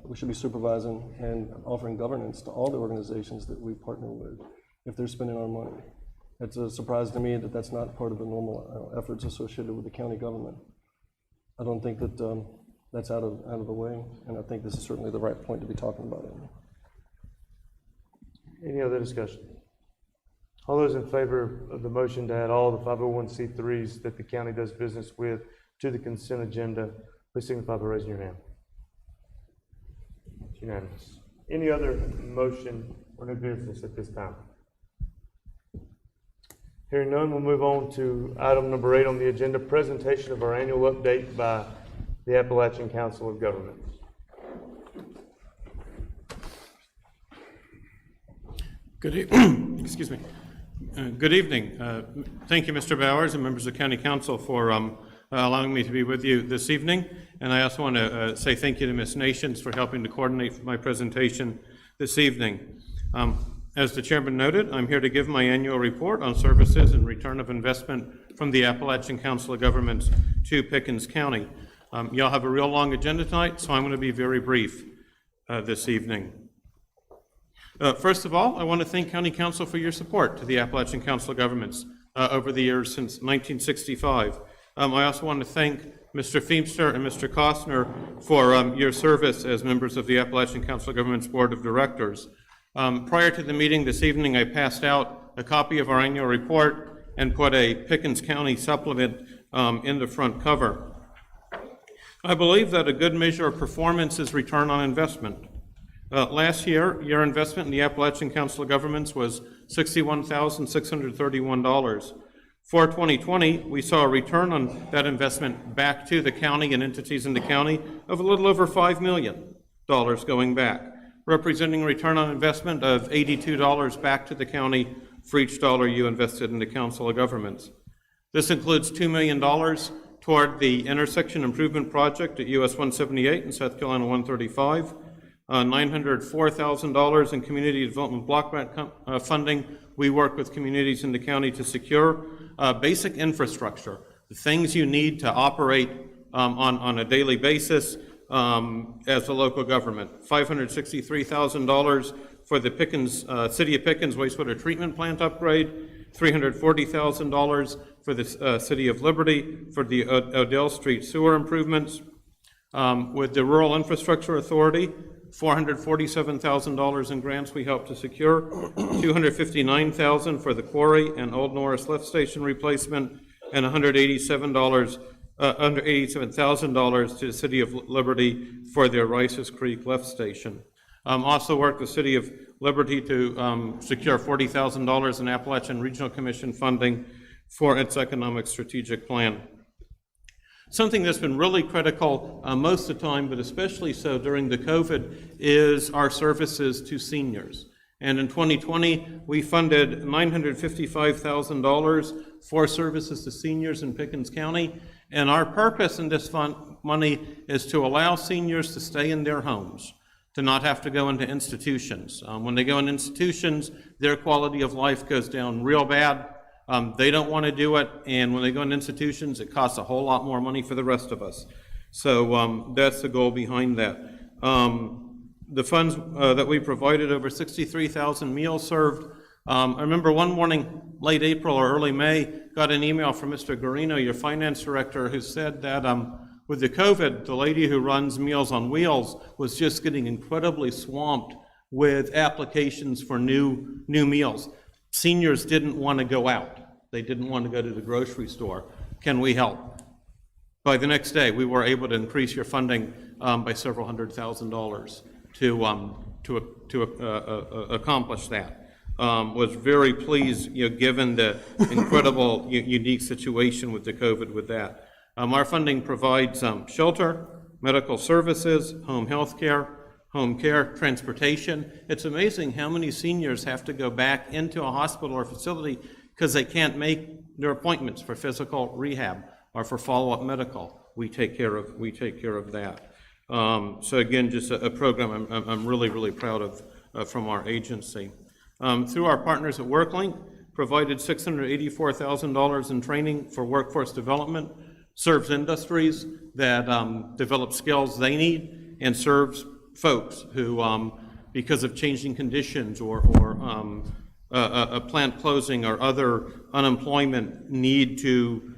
S16: we should be supervising and offering governance to all the organizations that we partner with if they're spending our money. It's a surprise to me that that's not part of the normal efforts associated with the county government. I don't think that that's out of the way, and I think this is certainly the right point to be talking about it.
S3: Any other discussion? All those in favor of the motion to add all the 501c3s that the county does business with to the consent agenda, please signify by raising your hand. It's unanimous. Any other motion or new business at this time? Hearing none, we'll move on to item number 8 on the agenda, presentation of our annual update by the Appalachian Council of Governments.
S12: Excuse me. Good evening. Thank you, Mr. Bowers and members of County Council for allowing me to be with you this evening. And I also want to say thank you to Ms. Nations for helping to coordinate my presentation this evening. As the chairman noted, I'm here to give my annual report on services and return of investment from the Appalachian Council of Governments to Pickens County. Y'all have a real long agenda tonight, so I'm going to be very brief this evening. First of all, I want to thank County Council for your support to the Appalachian Council of Governments over the years since 1965. I also want to thank Mr. Feemster and Mr. Costner for your service as members of the Appalachian Council of Governments Board of Directors. Prior to the meeting this evening, I passed out a copy of our annual report and put a Pickens County supplement in the front cover. I believe that a good measure of performance is return on investment. Last year, your investment in the Appalachian Council of Governments was $61,631. For 2020, we saw a return on that investment back to the county and entities in the county of a little over $5 million going back, representing a return on investment of $82 back to the county for each dollar you invested in the Council of Governments. This includes $2 million toward the intersection improvement project at US 178 and South Carolina 135, $904,000 in community development block grant funding. We work with communities in the county to secure basic infrastructure, the things you need to operate on a daily basis as a local government. $563,000 for the Pickens, City of Pickens wastewater treatment plant upgrade, $340,000 for the City of Liberty for the Odell Street sewer improvements. With the Rural Infrastructure Authority,
S7: $447,000 in grants we helped to secure, $259,000 for the quarry and Old Norris lift station replacement, and $187,000 to the City of Liberty for their Rices Creek lift station. Also worked with City of Liberty to secure $40,000 in Appalachian Regional Commission funding for its economic strategic plan. Something that's been really critical most of the time, but especially so during the COVID, is our services to seniors. And in 2020, we funded $955,000 for services to seniors in Pickens County. And our purpose in this money is to allow seniors to stay in their homes, to not have to go into institutions. When they go in institutions, their quality of life goes down real bad. They don't want to do it, and when they go in institutions, it costs a whole lot more money for the rest of us. So that's the goal behind that. The funds that we provided, over 63,000 meals served. I remember one morning, late April or early May, got an email from Mr. Guarino, your finance director, who said that with the COVID, the lady who runs Meals on Wheels was just getting incredibly swamped with applications for new meals. Seniors didn't want to go out. They didn't want to go to the grocery store. Can we help? By the next day, we were able to increase your funding by several $100,000 to accomplish that. Was very pleased, given the incredible unique situation with the COVID with that. Our funding provides shelter, medical services, home health care, home care, transportation. It's amazing how many seniors have to go back into a hospital or facility because they can't make their appointments for physical rehab or for follow-up medical. We take care of that. So again, just a program I'm really, really proud of from our agency. Through our partners at WorkLink, provided $684,000 in training for workforce development, serves industries that develop skills they need, and serves folks who, because of changing conditions or a plant closing or other unemployment, need to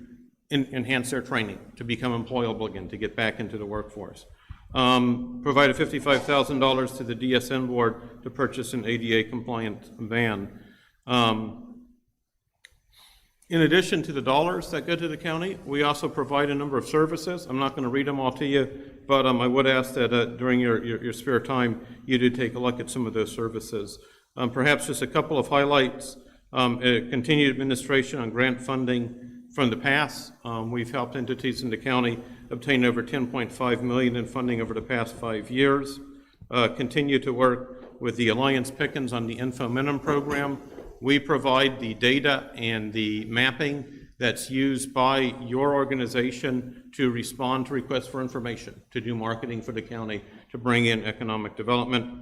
S7: enhance their training to become employable again, to get back into the workforce. Provided $55,000 to the DSN board to purchase an ADA compliant van. In addition to the dollars that go to the county, we also provide a number of services. I'm not going to read them all to you, but I would ask that during your spare time, you do take a look at some of those services. Perhaps just a couple of highlights. Continued administration on grant funding from the past. We've helped entities in the county obtain over $10.5 million in funding over the past 5 years. Continue to work with the Alliance Pickens on the Info Minimum program. We provide the data and the mapping that's used by your organization to respond to requests for information, to do marketing for the county, to bring in economic development.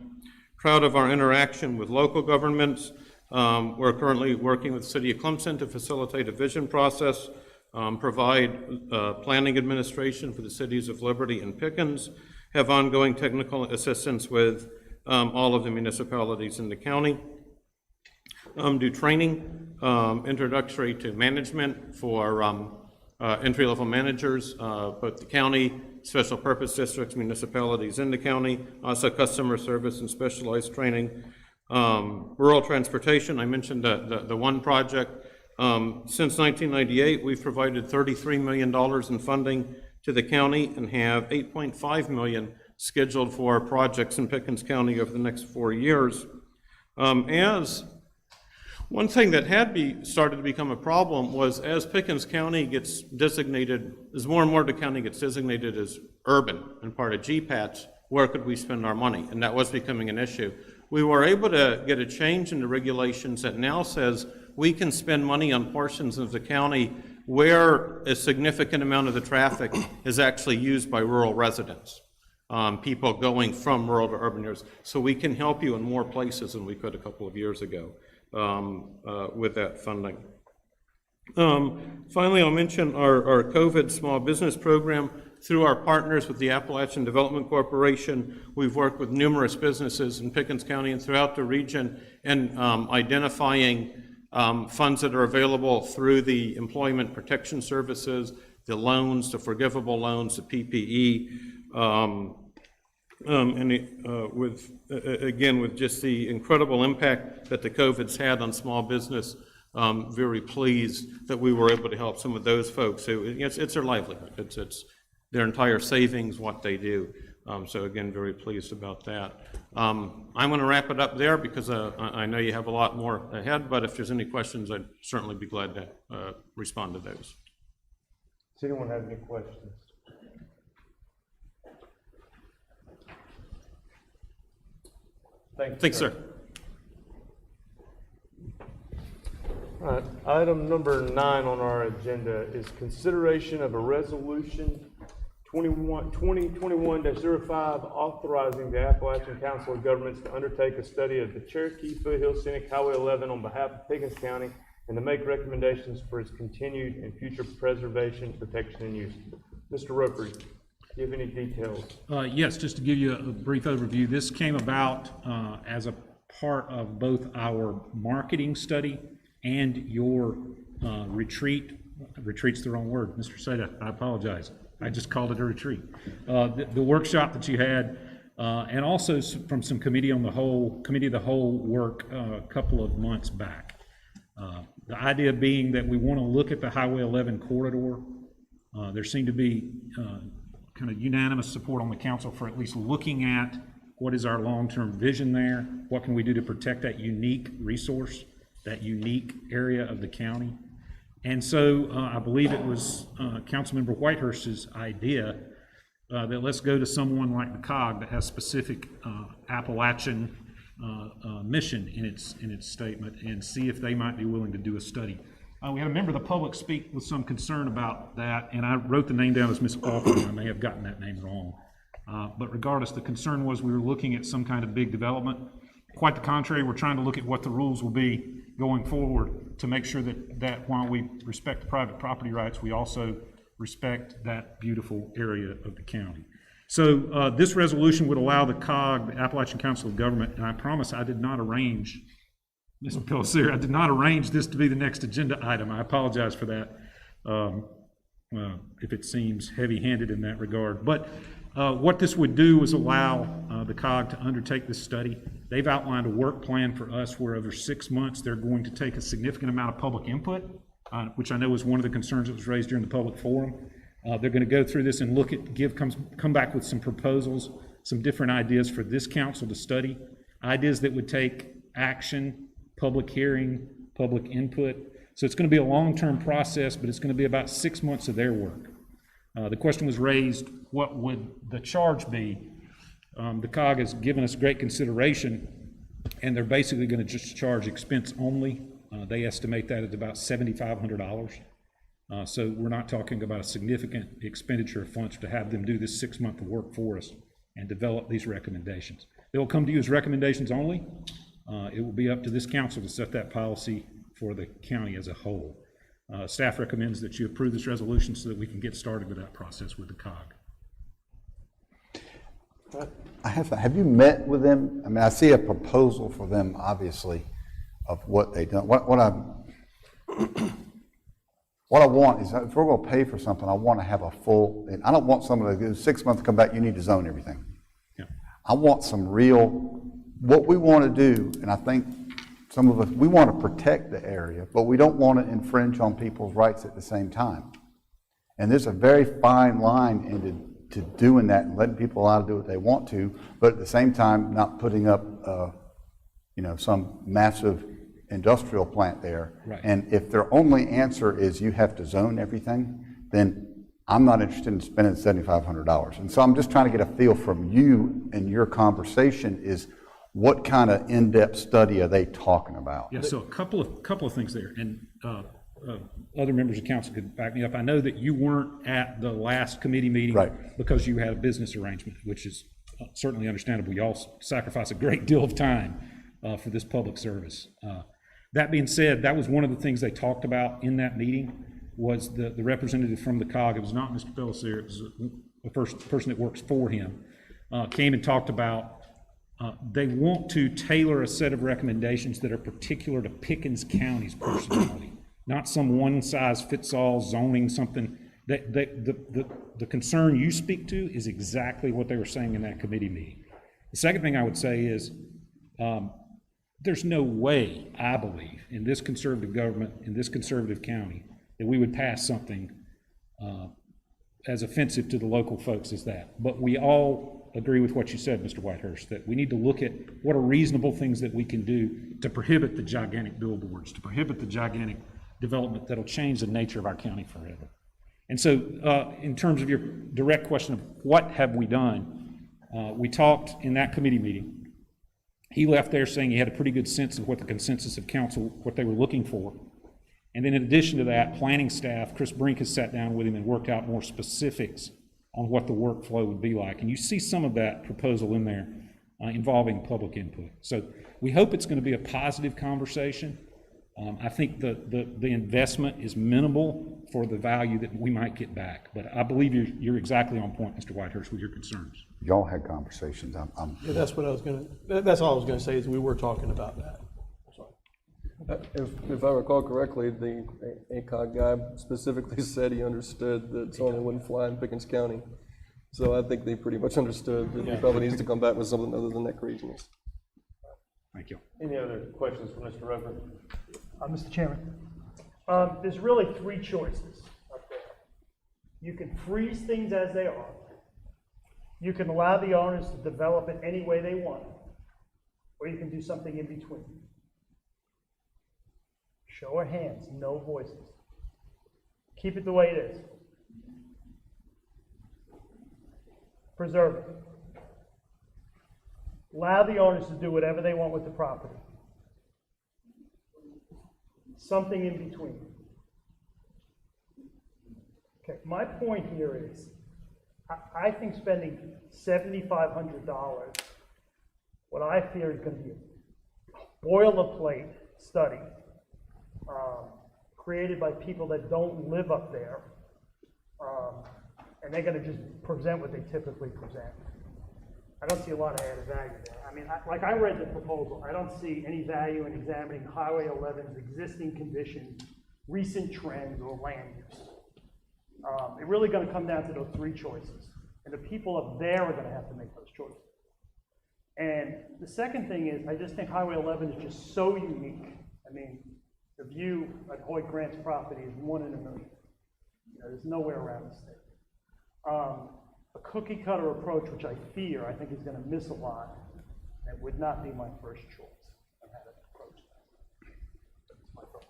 S7: Proud of our interaction with local governments. We're currently working with the City of Clemson to facilitate a vision process, provide planning administration for the cities of Liberty and Pickens, have ongoing technical assistance with all of the municipalities in the county. Do training, introductory to management for entry-level managers, both the county, special purpose districts, municipalities in the county, also customer service and specialized training. Rural transportation, I mentioned the one project. Since 1998, we've provided $33 million in funding to the county and have $8.5 million scheduled for projects in Pickens County over the next 4 years. As one thing that had started to become a problem was as Pickens County gets designated, as more and more the county gets designated as urban and part of GPATS, where could we spend our money? And that was becoming an issue. We were able to get a change in the regulations that now says we can spend money on portions of the county where a significant amount of the traffic is actually used by rural residents, people going from rural to urban areas. So we can help you in more places than we could a couple of years ago with that funding. Finally, I'll mention our COVID small business program. Through our partners with the Appalachian Development Corporation, we've worked with numerous businesses in Pickens County and throughout the region in identifying funds that are available through the Employment Protection Services, the loans, the forgivable loans, the PPE,
S8: Again, with just the incredible impact that the COVID's had on small business, very pleased that we were able to help some of those folks who, it's their livelihood, it's their entire savings, what they do. So again, very pleased about that. I'm going to wrap it up there because I know you have a lot more ahead, but if there's any questions, I'd certainly be glad to respond to those.
S3: Does anyone have any questions?
S8: Thanks, sir.
S3: All right, item number 9 on our agenda is consideration of a resolution 2021-05 authorizing the Appalachian Council of Governments to undertake a study of the Cherokee Foothill Scenic Highway 11 on behalf of Pickens County and to make recommendations for its continued and future preservation, protection, and use. Mr. Roper, do you have any details?
S13: Yes, just to give you a brief overview, this came about as a part of both our marketing study and your retreat. Retreat's the wrong word, Mr. Seda, I apologize. I just called it a retreat. The workshop that you had, and also from some committee of the whole work a couple of months back. The idea being that we want to look at the Highway 11 corridor. There seemed to be kind of unanimous support on the council for at least looking at what is our long-term vision there, what can we do to protect that unique resource, that unique area of the county. And so I believe it was Councilmember Whitehurst's idea that let's go to someone like the COG that has specific Appalachian mission in its statement and see if they might be willing to do a study. We had a member of the public speak with some concern about that, and I wrote the name down as Ms. Alford. I may have gotten that name wrong. But regardless, the concern was we were looking at some kind of big development. Quite the contrary, we're trying to look at what the rules will be going forward to make sure that while we respect the private property rights, we also respect that beautiful area of the county. So this resolution would allow the COG, the Appalachian Council of Government, and I promise I did not arrange, Mr. Pellissier, I did not arrange this to be the next agenda item. I apologize for that if it seems heavy-handed in that regard. But what this would do is allow the COG to undertake this study. They've outlined a work plan for us where over 6 months they're going to take a significant amount of public input, which I know was one of the concerns that was raised during the public forum. They're going to go through this and look at, come back with some proposals, some different ideas for this council to study, ideas that would take action, public hearing, public input. So it's going to be a long-term process, but it's going to be about 6 months of their work. The question was raised, what would the charge be? The COG has given us great consideration, and they're basically going to just charge expense only. They estimate that at about $7,500. So we're not talking about a significant expenditure of funds to have them do this 6 month of work for us and develop these recommendations. They will come to you as recommendations only. It will be up to this council to set that policy for the county as a whole. Staff recommends that you approve this resolution so that we can get started with that process with the COG.
S18: Have you met with them? I mean, I see a proposal for them, obviously, of what they've done. What I want is, if we're going to pay for something, I want to have a full, and I don't want someone to do 6 months to come back, you need to zone everything.
S13: Yeah.
S18: I want some real, what we want to do, and I think some of us, we want to protect the area, but we don't want to infringe on people's rights at the same time. And there's a very fine line into doing that and letting people allowed to do what they want to, but at the same time, not putting up, some massive industrial plant there.
S13: Right.
S18: And if their only answer is you have to zone everything, then I'm not interested in spending $7,500. And so I'm just trying to get a feel from you and your conversation is, what kind of in-depth study are they talking about?
S13: Yeah, so a couple of things there, and other members of council could back me up. I know that you weren't at the last committee meeting, right, because you had a business arrangement, which is certainly understandable. You all sacrifice a great deal of time for this public service. That being said, that was one of the things they talked about in that meeting, was the representative from the COG. It was not Mr. Pellissier, it was the person that works for him, came and talked about they want to tailor a set of recommendations that are particular to Pickens County's personality, not some one-size-fits-all zoning something. The concern you speak to is exactly what they were saying in that committee meeting. The second thing I would say is, there's no way, I believe, in this conservative government, in this conservative county, that we would pass something as offensive to the local folks as that. But we all agree with what you said, Mr. Whitehurst, that we need to look at what are reasonable things that we can do to prohibit the gigantic billboards, to prohibit the gigantic development that'll change the nature of our county forever. And so in terms of your direct question of what have we done, we talked in that committee meeting. He left there saying he had a pretty good sense of what the consensus of council, what they were looking for. And then in addition to that, planning staff, Chris Brink has sat down with him and worked out more specifics on what the workflow would be like. And you see some of that proposal in there involving public input. So we hope it's going to be a positive conversation. I think the investment is minimal for the value that we might get back. But I believe you're exactly on point, Mr. Whitehurst, with your concerns.
S18: Y'all had conversations.
S14: Yeah, that's what I was that's all I was gonna say is we were talking about that.
S16: If I recall correctly, the ACOG guy specifically said he understood that Sony wouldn't fly in Pickens County. So I think they pretty much understood that he probably needs to come back with something other than that craziness.
S13: Thank you.
S3: Any other questions for Mr. Reverend?
S2: Mr. Chairman, there's really three choices up there. You can freeze things as they are. You can allow the owners to develop it any way they want, or you can do something in between. Show of hands, no voices. Keep it the way it is. Preserve it. Allow the owners to do whatever they want with the property. Something in between. Okay, my point here is, I think spending $7,500, what I fear is going to be a boilerplate study created by people that don't live up there, and they're going to just present what they typically present. I don't see a lot of added value there. I mean, I read the proposal. I don't see any value in examining Highway 11's existing conditions, recent trends, or land use. It's really going to come down to those three choices. And the people up there are going to have to make those choices. And the second thing is, I just think Highway 11 is just so unique. I mean, the view at Hoyt Grant's property is 1 in a million. You know, there's nowhere around the state. A cookie cutter approach, which I think is going to miss a lot, and would not be my first choice on how to approach that. That's my thoughts.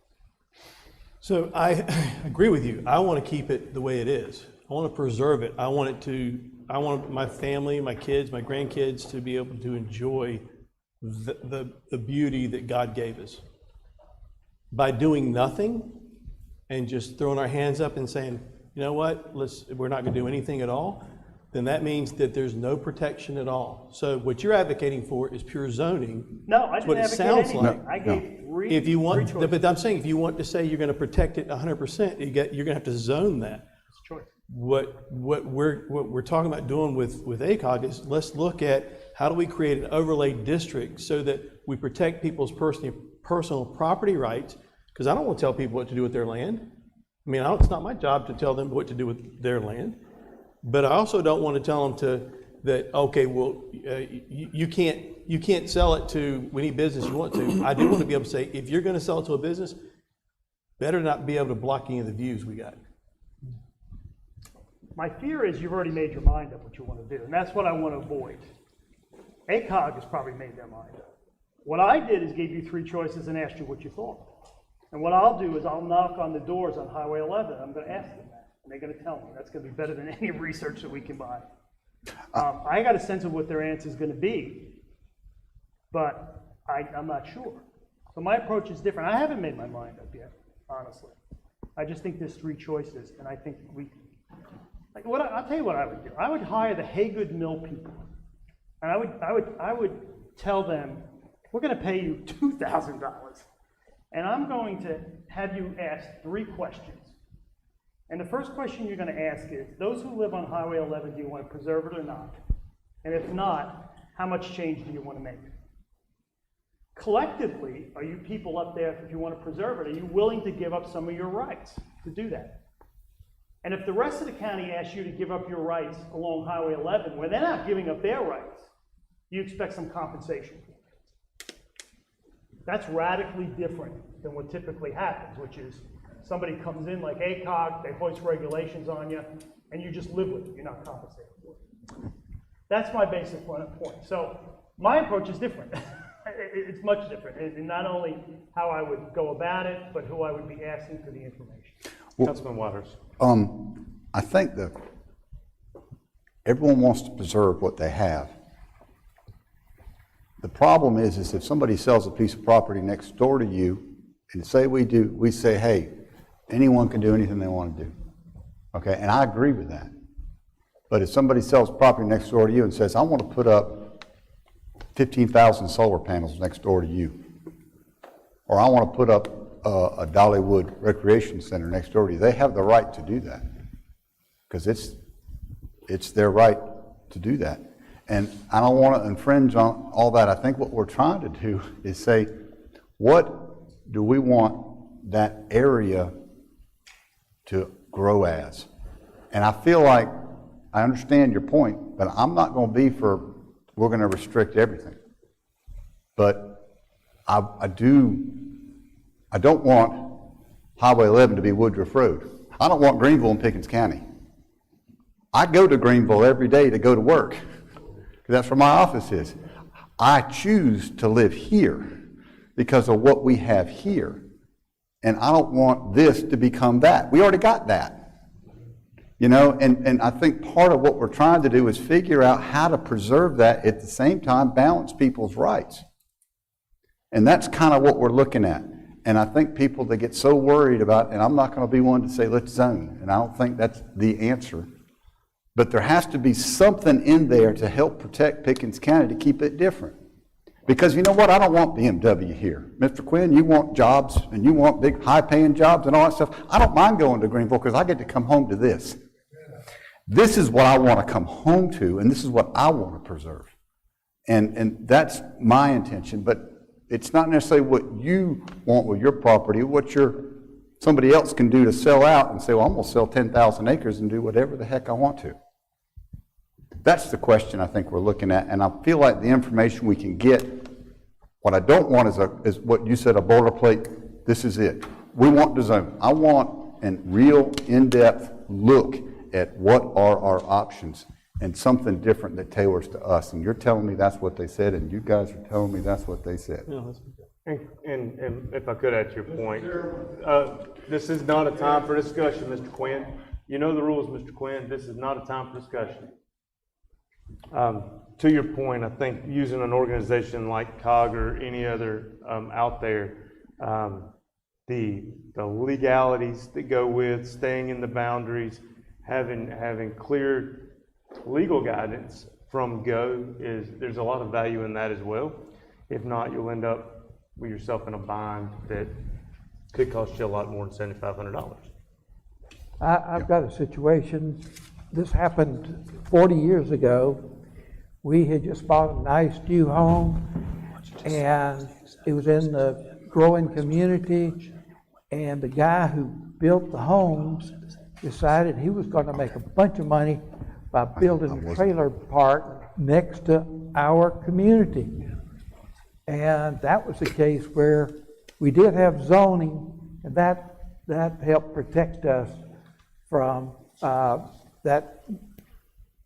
S14: So I agree with you. I want to keep it the way it is. I want to preserve it. I want my family, my kids, my grandkids to be able to enjoy the beauty that God gave us. By doing nothing and just throwing our hands up and saying, you know what, we're not going to do anything at all, then that means that there's no protection at all. So what you're advocating for is pure zoning.
S2: No, I
S14: That's what
S2: didn't
S14: it
S2: advocate
S14: sounds
S2: anything.
S14: like.
S2: I gave three.
S14: If you want,
S2: three choices.
S14: but I'm saying if you want to say you're going to protect it 100%, you're going to have to zone that.
S2: It's a choice.
S14: What we're talking about doing with ACOG is let's look at how do we create an overlay district so that we protect people's personal property rights, because I don't want to tell people what to do with their land. I mean, it's not my job to tell them what to do with their land, but I also don't want to tell them you can't sell it to any business you want to. I do want to be able to say, if you're going to sell it to a business, better not be able to block any of the views we got.
S2: My fear is you've already made your mind up what you want to do, and that's what I want to avoid. ACOG has probably made their mind up. What I did is gave you three choices and asked you what you thought. And what I'll do is I'll knock on the doors on Highway 11. I'm going to ask them that, and they're going to tell me. That's going to be better than any research that we can buy. I got a sense of what their answer is going to be, but I'm not sure. So my approach is different. I haven't made my mind up yet, honestly. I just think there's three choices, and I think I'll tell you what I would do. I would hire the Haygood Mill people, and I would tell them, we're going to pay you $2,000, and I'm going to have you ask three questions. And the first question you're going to ask is, those who live on Highway 11, do you want to preserve it or not? And if not, how much change do you want to make? Collectively, are you people up there, if you want to preserve it, are you willing to give up some of your rights to do that? And if the rest of the county asks you to give up your rights along Highway 11, where they're not giving up their rights, you expect some compensation. That's radically different than what typically happens, which is somebody comes in like ACOG, they hoist regulations on you, and you just live with it. You're not compensated for it. That's my basic point. So my approach is different. It's much different. And not only how I would go about it, but who I would be asking for the information.
S18: Well,
S3: Councilman Waters.
S18: I think that everyone wants to preserve what they have. The problem is if somebody sells a piece of property next door to you, and say we say, hey, anyone can do anything they want to do. Okay, and I agree with that. But if somebody sells property next door to you and says, I want to put up 15,000 solar panels next door to you, or I want to put up a Dollywood Recreation Center next door to you, they have the right to do that, because it's their right to do that. And I don't want to infringe on all that. I think what we're trying to do is say, what do we want that area to grow as? And I feel like I understand your point, but I'm not going to be for, we're going to restrict everything. But I don't want Highway 11 to be Woodruff Road. I don't want Greenville in Pickens County. I go to Greenville every day to go to work. That's where my office is. I choose to live here because of what we have here. And I don't want this to become that. We already got that. You know, and I think part of what we're trying to do is figure out how to preserve that, at the same time balance people's rights. And that's kind of what we're looking at. And I think people that get so worried about, and I'm not going to be one to say let's zone, and I don't think that's the answer. But there has to be something in there to help protect Pickens County to keep it different. Because you know what? I don't want BMW here. Mr. Quinn, you want jobs, and you want big, high-paying jobs and all that stuff. I don't mind going to Greenville because I get to come home to this. This is what I want to come home to, and this is what I want to preserve. And that's my intention. But it's not necessarily what you want with your property, what somebody else can do to sell out and say, well, I'm going to sell 10,000 acres and do whatever the heck I want to. That's the question I think we're looking at, and I feel like the information we can get, what I don't want is what you said, a boilerplate, this is it. We want the zone. I want a real in-depth look at what are our options and something different that tailors to us. And you're telling me that's what they said, and you guys are telling me that's what they said.
S3: And if I could add to your point, this is not a time for discussion, Mr. Quinn. You know the rules, Mr. Quinn. This is not a time for discussion. To your point, I think using an organization like COG or any other out there, the legalities that go with staying in the boundaries, having clear legal guidance from go there's a lot of value in that as well. If not, you'll end up with yourself in a bind that could cost you a lot more than $7,500.
S4: I've got a situation. This happened 40 years ago. We had just bought a nice new home, and it was in the growing community, and the guy who built the homes decided he was going to make a bunch of money by building a trailer park next to our community. And that was the case where we did have zoning, and that helped protect us from that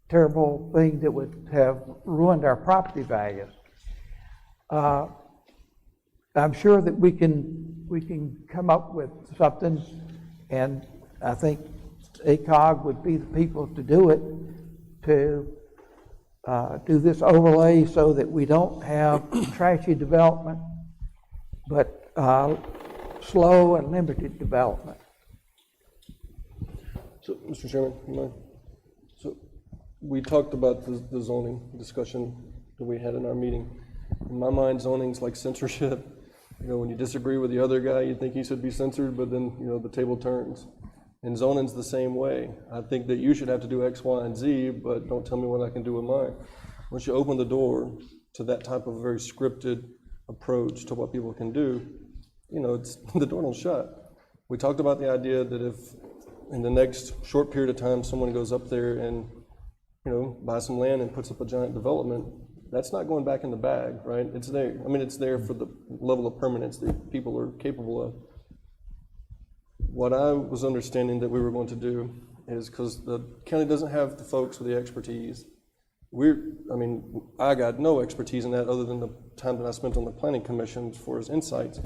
S4: terrible thing that would have ruined our property values. I'm sure that we can come up with something, and I think ACOG would be the people to do it, to do this overlay so that we don't have trashy development, but slow and limited development.
S16: So, Mr. Chairman, you mind? So, we talked about the zoning discussion that we had in our meeting. In my mind, zoning's like censorship. You know, when you disagree with the other guy, you think he should be censored, but then, you know, the table turns. And zoning's the same way. I think that you should have to do X, Y, and Z, but don't tell me what I can do with mine. Once you open the door to that type of very scripted approach to what people can do, you know, the door don't shut. We talked about the idea that if in the next short period of time, someone goes up there and, buys some land and puts up a giant development, that's not going back in the bag, right? It's there. I mean, it's there for the level of permanence that people are capable of. What I was understanding that we were going to do is, because the county doesn't have the folks with the expertise, I got no expertise in that other than the time that I spent on the planning commission for his insights.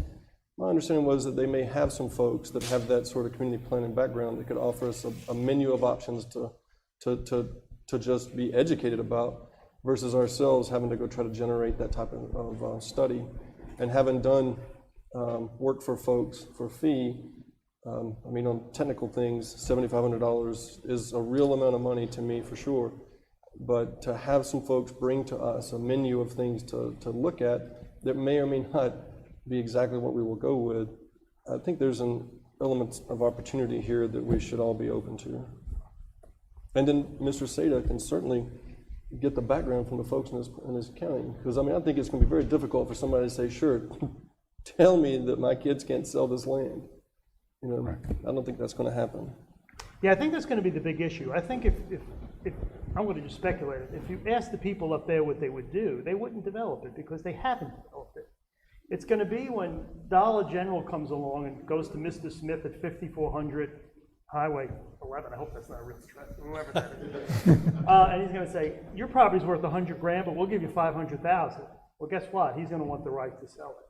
S16: My understanding was that they may have some folks that have that sort of community planning background that could offer us a menu of options to just be educated about, versus ourselves having to go try to generate that type of study. And having done work for folks for fee, on technical things, $7,500 is a real amount of money to me for sure. But to have some folks bring to us a menu of things to look at that may or may not be exactly what we will go with, I think there's an element of opportunity here that we should all be open to. And then Mr. Seda can certainly get the background from the folks in his county. Because I think it's going to be very difficult for somebody to say, sure, tell me that my kids can't sell this land. I don't think that's going to happen.
S2: Yeah, I think that's going to be the big issue. I think if I'm going to just speculate, if you ask the people up there what they would do, they wouldn't develop it because they haven't developed it. It's going to be when Dollar General comes along and goes to Mr. Smith at 5400 Highway 11, I hope that's not a real threat, whoever that is. And he's going to say, your property's worth $100,000, but we'll give you $500,000. Well, guess what? He's going to want the right to sell it.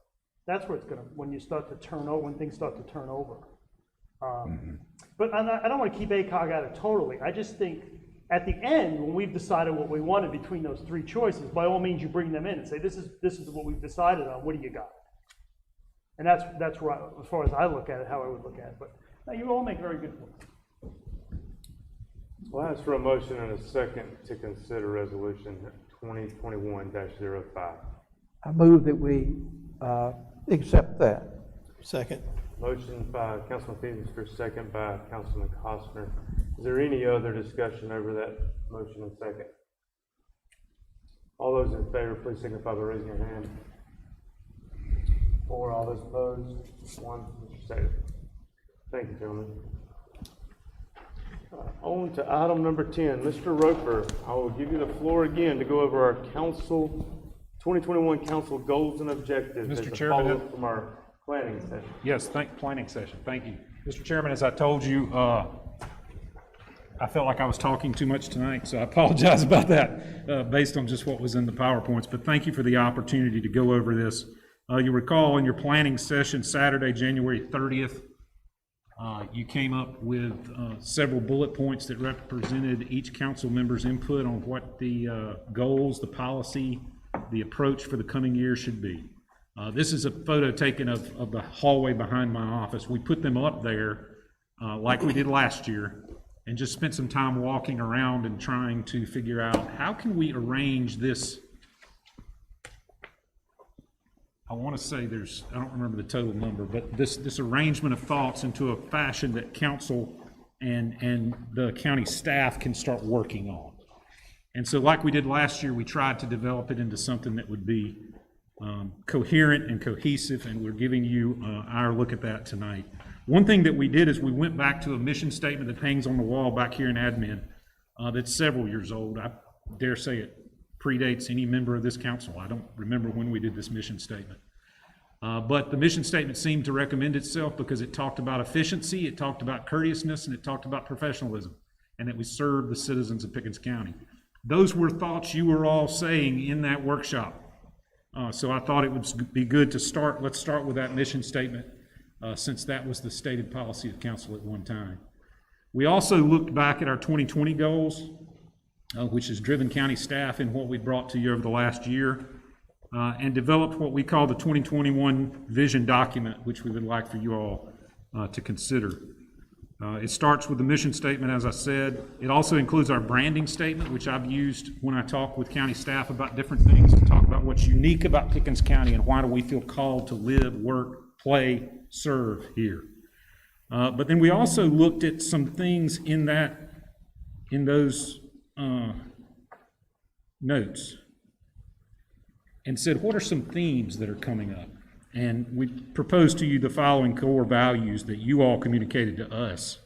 S2: That's where it's going to, when you start to turn over, when things start to turn over. But I don't want to keep ACOG out of it totally. I just think at the end, when we've decided what we wanted between those three choices, by all means, you bring them in and say, this is what we've decided on. What do you got? And that's right, as far as I look at it, how I would look at it. But no, you all make very good points.
S17: Well, I ask for a motion and a second to consider resolution 2021-05.
S4: I move that we accept that.
S14: Second.
S17: Motion by Councilman Feenstra, second by Councilman Costner. Is there any other discussion over that motion and second? All those in favor, please signify by raising your hand. 4, all those opposed. 1, Mr. Sater. Thank you, gentlemen. On to item number 10. Mr. Roper, I will give you the floor again to go over our 2021 council goals and objectives.
S13: Mr. Chairman,
S17: follow-up from our planning session.
S13: Yes, planning session. Thank you. Mr. Chairman, as I told you, I felt like I was talking too much tonight, so I apologize about that based on just what was in the PowerPoints. But thank you for the opportunity to go over this. You recall in your planning session Saturday, January 30th, you came up with several bullet points that represented each council member's input on what the goals, the policy, the approach for the coming year should be. This is a photo taken of the hallway behind my office. We put them up there like we did last year and just spent some time walking around and trying to figure out how can we arrange this. I want to say I don't remember the total number, but this arrangement of thoughts into a fashion that council and the county staff can start working on. And so like we did last year, we tried to develop it into something that would be coherent and cohesive, and we're giving you our look at that tonight. One thing that we did is we went back to a mission statement that hangs on the wall back here in admin that's several years old. I dare say it predates any member of this council. I don't remember when we did this mission statement. But the mission statement seemed to recommend itself because it talked about efficiency, it talked about courteousness, and it talked about professionalism, and that we serve the citizens of Pickens County. Those were thoughts you were all saying in that workshop. So I thought it would be good to let's start with that mission statement since that was the stated policy of council at one time. We also looked back at our 2020 goals, which has driven county staff in what we brought to you over the last year, and developed what we call the 2021 vision document, which we would like for you all to consider. It starts with the mission statement, as I said. It also includes our branding statement, which I've used when I talk with county staff about different things to talk about what's unique about Pickens County and why do we feel called to live, work, play, serve here. But then we also looked at some things in those notes and said, what are some themes that are coming up? And we proposed to you the following core values that you all communicated to us.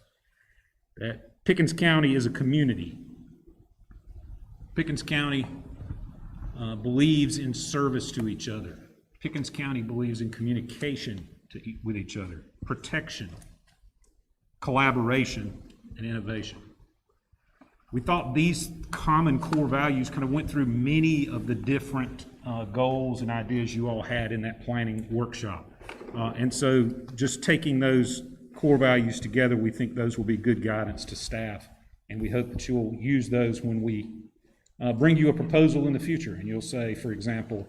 S13: that Pickens County is a community. Pickens County believes in service to each other. Pickens County believes in communication with each other, protection, collaboration, and innovation. We thought these common core values kind of went through many of the different goals and ideas you all had in that planning workshop. And so just taking those core values together, we think those will be good guidance to staff. And we hope that you'll use those when we bring you a proposal in the future. And you'll say, for example,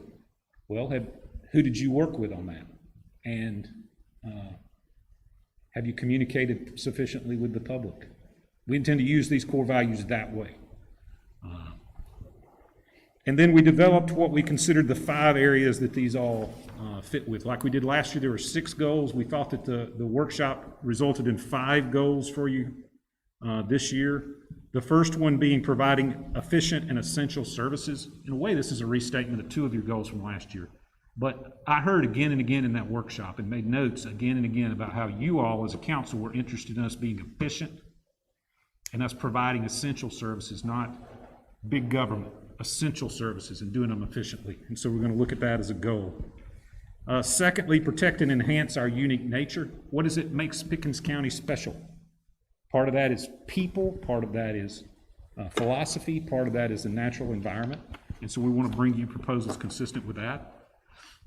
S13: well, who did you work with on that? And have you communicated sufficiently with the public? We intend to use these core values that way. And then we developed what we considered the 5 areas that these all fit with. Like we did last year, there were 6 goals. We thought that the workshop resulted in 5 goals for you this year. The first one being providing efficient and essential services. In a way, this is a restatement of 2 of your goals from last year. But I heard again and again in that workshop and made notes again and again about how you all as a council were interested in us being efficient and us providing essential services, not big government, essential services, and doing them efficiently. And so we're going to look at that as a goal. Secondly, protect and enhance our unique nature. What is it makes Pickens County special? Part of that is people, part of that is philosophy, part of that is the natural environment. And so we want to bring you proposals consistent with that.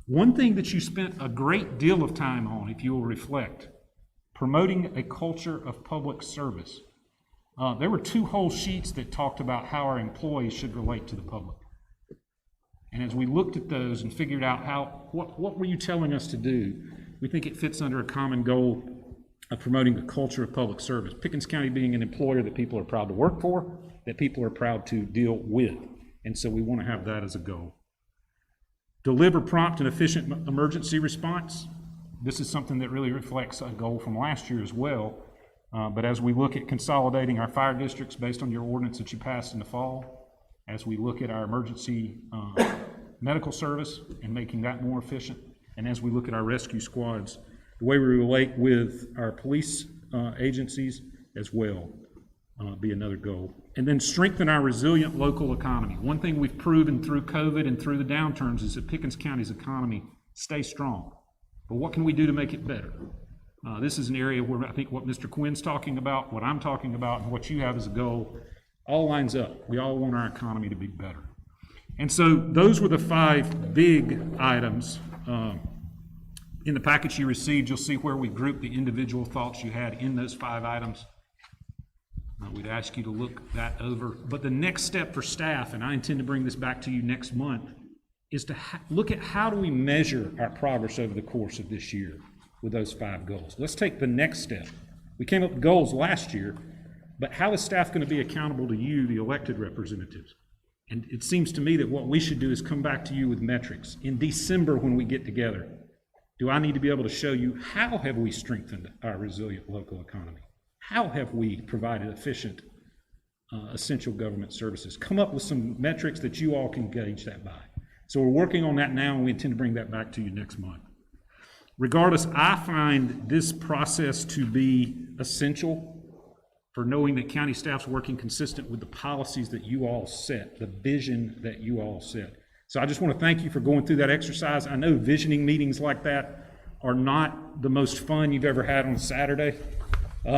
S13: One thing that you spent a great deal of time on, if you will reflect, promoting a culture of public service. There were 2 whole sheets that talked about how our employees should relate to the public. And as we looked at those and figured out what were you telling us to do, we think it fits under a common goal of promoting a culture of public service. Pickens County being an employer that people are proud to work for, that people are proud to deal with. And so we want to have that as a goal. Deliver prompt and efficient emergency response. This is something that really reflects a goal from last year as well. But as we look at consolidating our fire districts based on your ordinance that you passed in the fall, as we look at our emergency medical service and making that more efficient, and as we look at our rescue squads, the way we relate with our police agencies as well be another goal. And then strengthen our resilient local economy. One thing we've proven through COVID and through the downturns is that Pickens County's economy stays strong. But what can we do to make it better? This is an area where I think what Mr. Quinn's talking about, what I'm talking about, and what you have as a goal all lines up. We all want our economy to be better. And so those were the 5 big items. In the package you received, you'll see where we grouped the individual thoughts you had in those 5 items. We'd ask you to look that over. But the next step for staff, and I intend to bring this back to you next month, is to look at how do we measure our progress over the course of this year with those 5 goals. Let's take the next step. We came up with goals last year, but how is staff going to be accountable to you, the elected representatives? And it seems to me that what we should do is come back to you with metrics. In December when we get together, do I need to be able to show you how have we strengthened our resilient local economy? How have we provided efficient, essential government services? Come up with some metrics that you all can gauge that by. So we're working on that now, and we intend to bring that back to you next month. Regardless, I find this process to be essential for knowing that county staff's working consistent with the policies that you all set, the vision that you all set. So I just want to thank you for going through that exercise. I know visioning meetings like that are not the most fun you've ever had on a Saturday.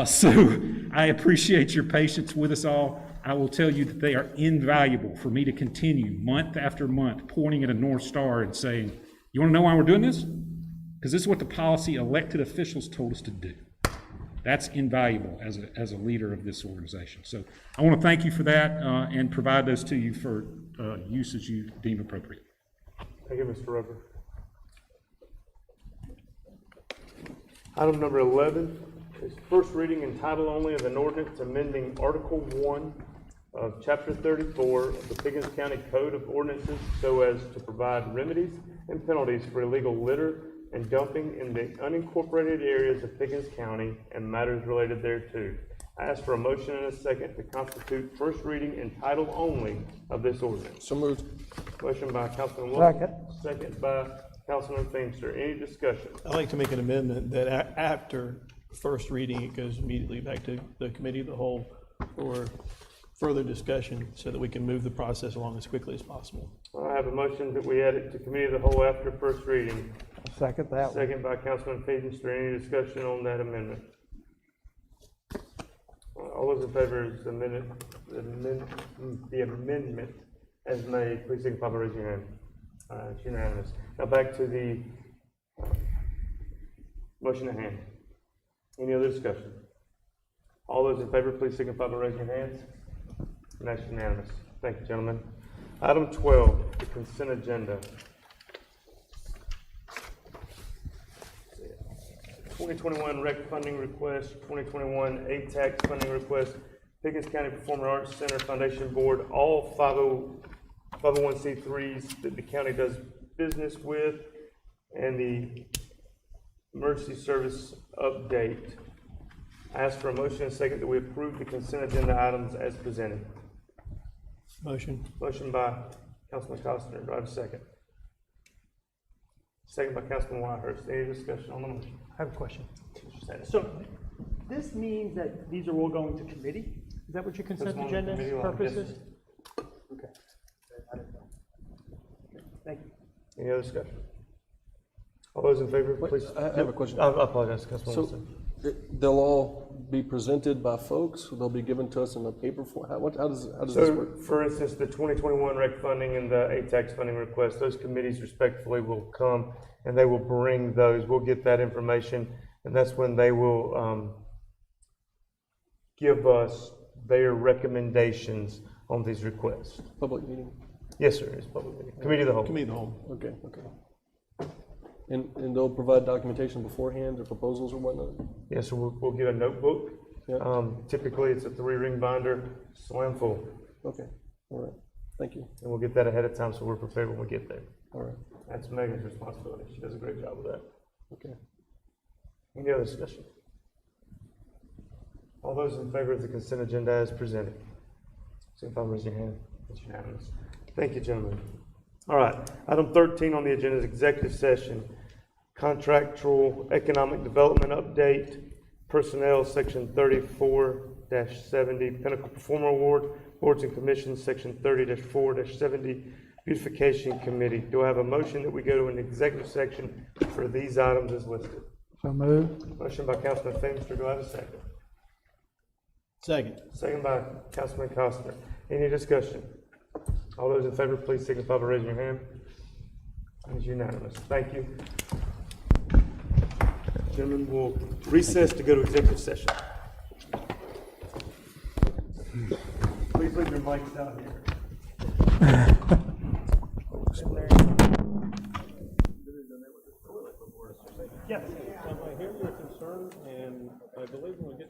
S13: So I appreciate your patience with us all. I will tell you that they are invaluable for me to continue month after month pointing at a North Star and saying, you want to know why we're doing this? Because this is what the policy elected officials told us to do. That's invaluable as a leader of this organization. So I want to thank you for that and provide those to you for use as you deem appropriate.
S3: Thank you, Mr. Roper. Item number 11 is first reading in title only of an ordinance amending Article 1 of Chapter 34 of the Pickens County Code of Ordinances so as to provide remedies and penalties for illegal litter and dumping in the unincorporated areas of Pickens County and matters related thereto. I ask for a motion and a second to constitute first reading in title only of this ordinance.
S16: So moved.
S3: Motion by Councilman Wilson. Second by Councilman Feimster. Any discussion?
S14: I'd like to make an amendment that after first reading, it goes immediately back to the committee of the whole for further discussion so that we can move the process along as quickly as possible.
S3: I have a motion that we add it to committee of the whole after first reading.
S2: Second that one.
S3: Second by Councilman Pickens. Is there any discussion on that amendment? All those in favor of the amendment as made, please signify by raising your hand. It's unanimous. Now back to the motion at hand. Any other discussion? All those in favor, please signify by raising your hands. And that's unanimous. Thank you, gentlemen. Item 12, the consent agenda. 2021 rec funding request, 2021 ATAX funding request, Pickens County Performing Arts Center Foundation Board, all 501c3s that the county does business with, and the emergency service update. I ask for a motion and a second that we approve the consent agenda items as presented.
S14: Motion.
S3: Motion by Councilman Costner. Do I have a second? Second by Councilman Whitehurst. Any discussion on the motion?
S2: I have a question. So this means that these are all going to committee? Is that what your consent agenda purposes? Okay. I didn't know. Thank you.
S3: Any other discussion? All those in favor, please.
S16: I have a question.
S3: I apologize, Councilman Wilson.
S16: So they'll all be presented by folks, they'll be given to us in a paper form? How does this work?
S3: For instance, the 2021 rec funding and the ATAX funding request, those committees respectfully will come and they will bring those. We'll get that information, and that's when they will give us their recommendations on these requests.
S16: Public meeting?
S3: Yes, sir, it's public meeting. Committee of the whole.
S14: Committee of the whole.
S16: Okay. And they'll provide documentation beforehand, or proposals or whatnot?
S3: Yes, so we'll get a notebook.
S16: Yep.
S3: Typically, it's a 3-ring binder, slam full.
S16: Okay, all right, thank you.
S3: And we'll get that ahead of time so we're prepared when we get there.
S16: All right.
S3: That's Megan's responsibility. She does a great job with that.
S16: Okay.
S3: Any other discussion? All those in favor of the consent agenda as presented, signify by raising your hand. It's unanimous. Thank you, gentlemen. All right, item 13 on the agenda is executive session, contractual economic development update, personnel, section 34-70, Pinnacle Performer Award, boards and commissions, section 30-4-70, beautification committee. Do I have a motion that we go to an executive section for these items as listed?
S4: So moved.
S3: Motion by Councilman Feimster. Do I have a second?
S14: Second.
S3: Second by Councilman Costner. Any discussion? All those in favor, please signify by raising your hand. It's unanimous. Thank you. Gentlemen, we'll recess to go to executive session. Please leave your mics down here.
S2: Yes.
S14: I hear your concern, and I believe when we get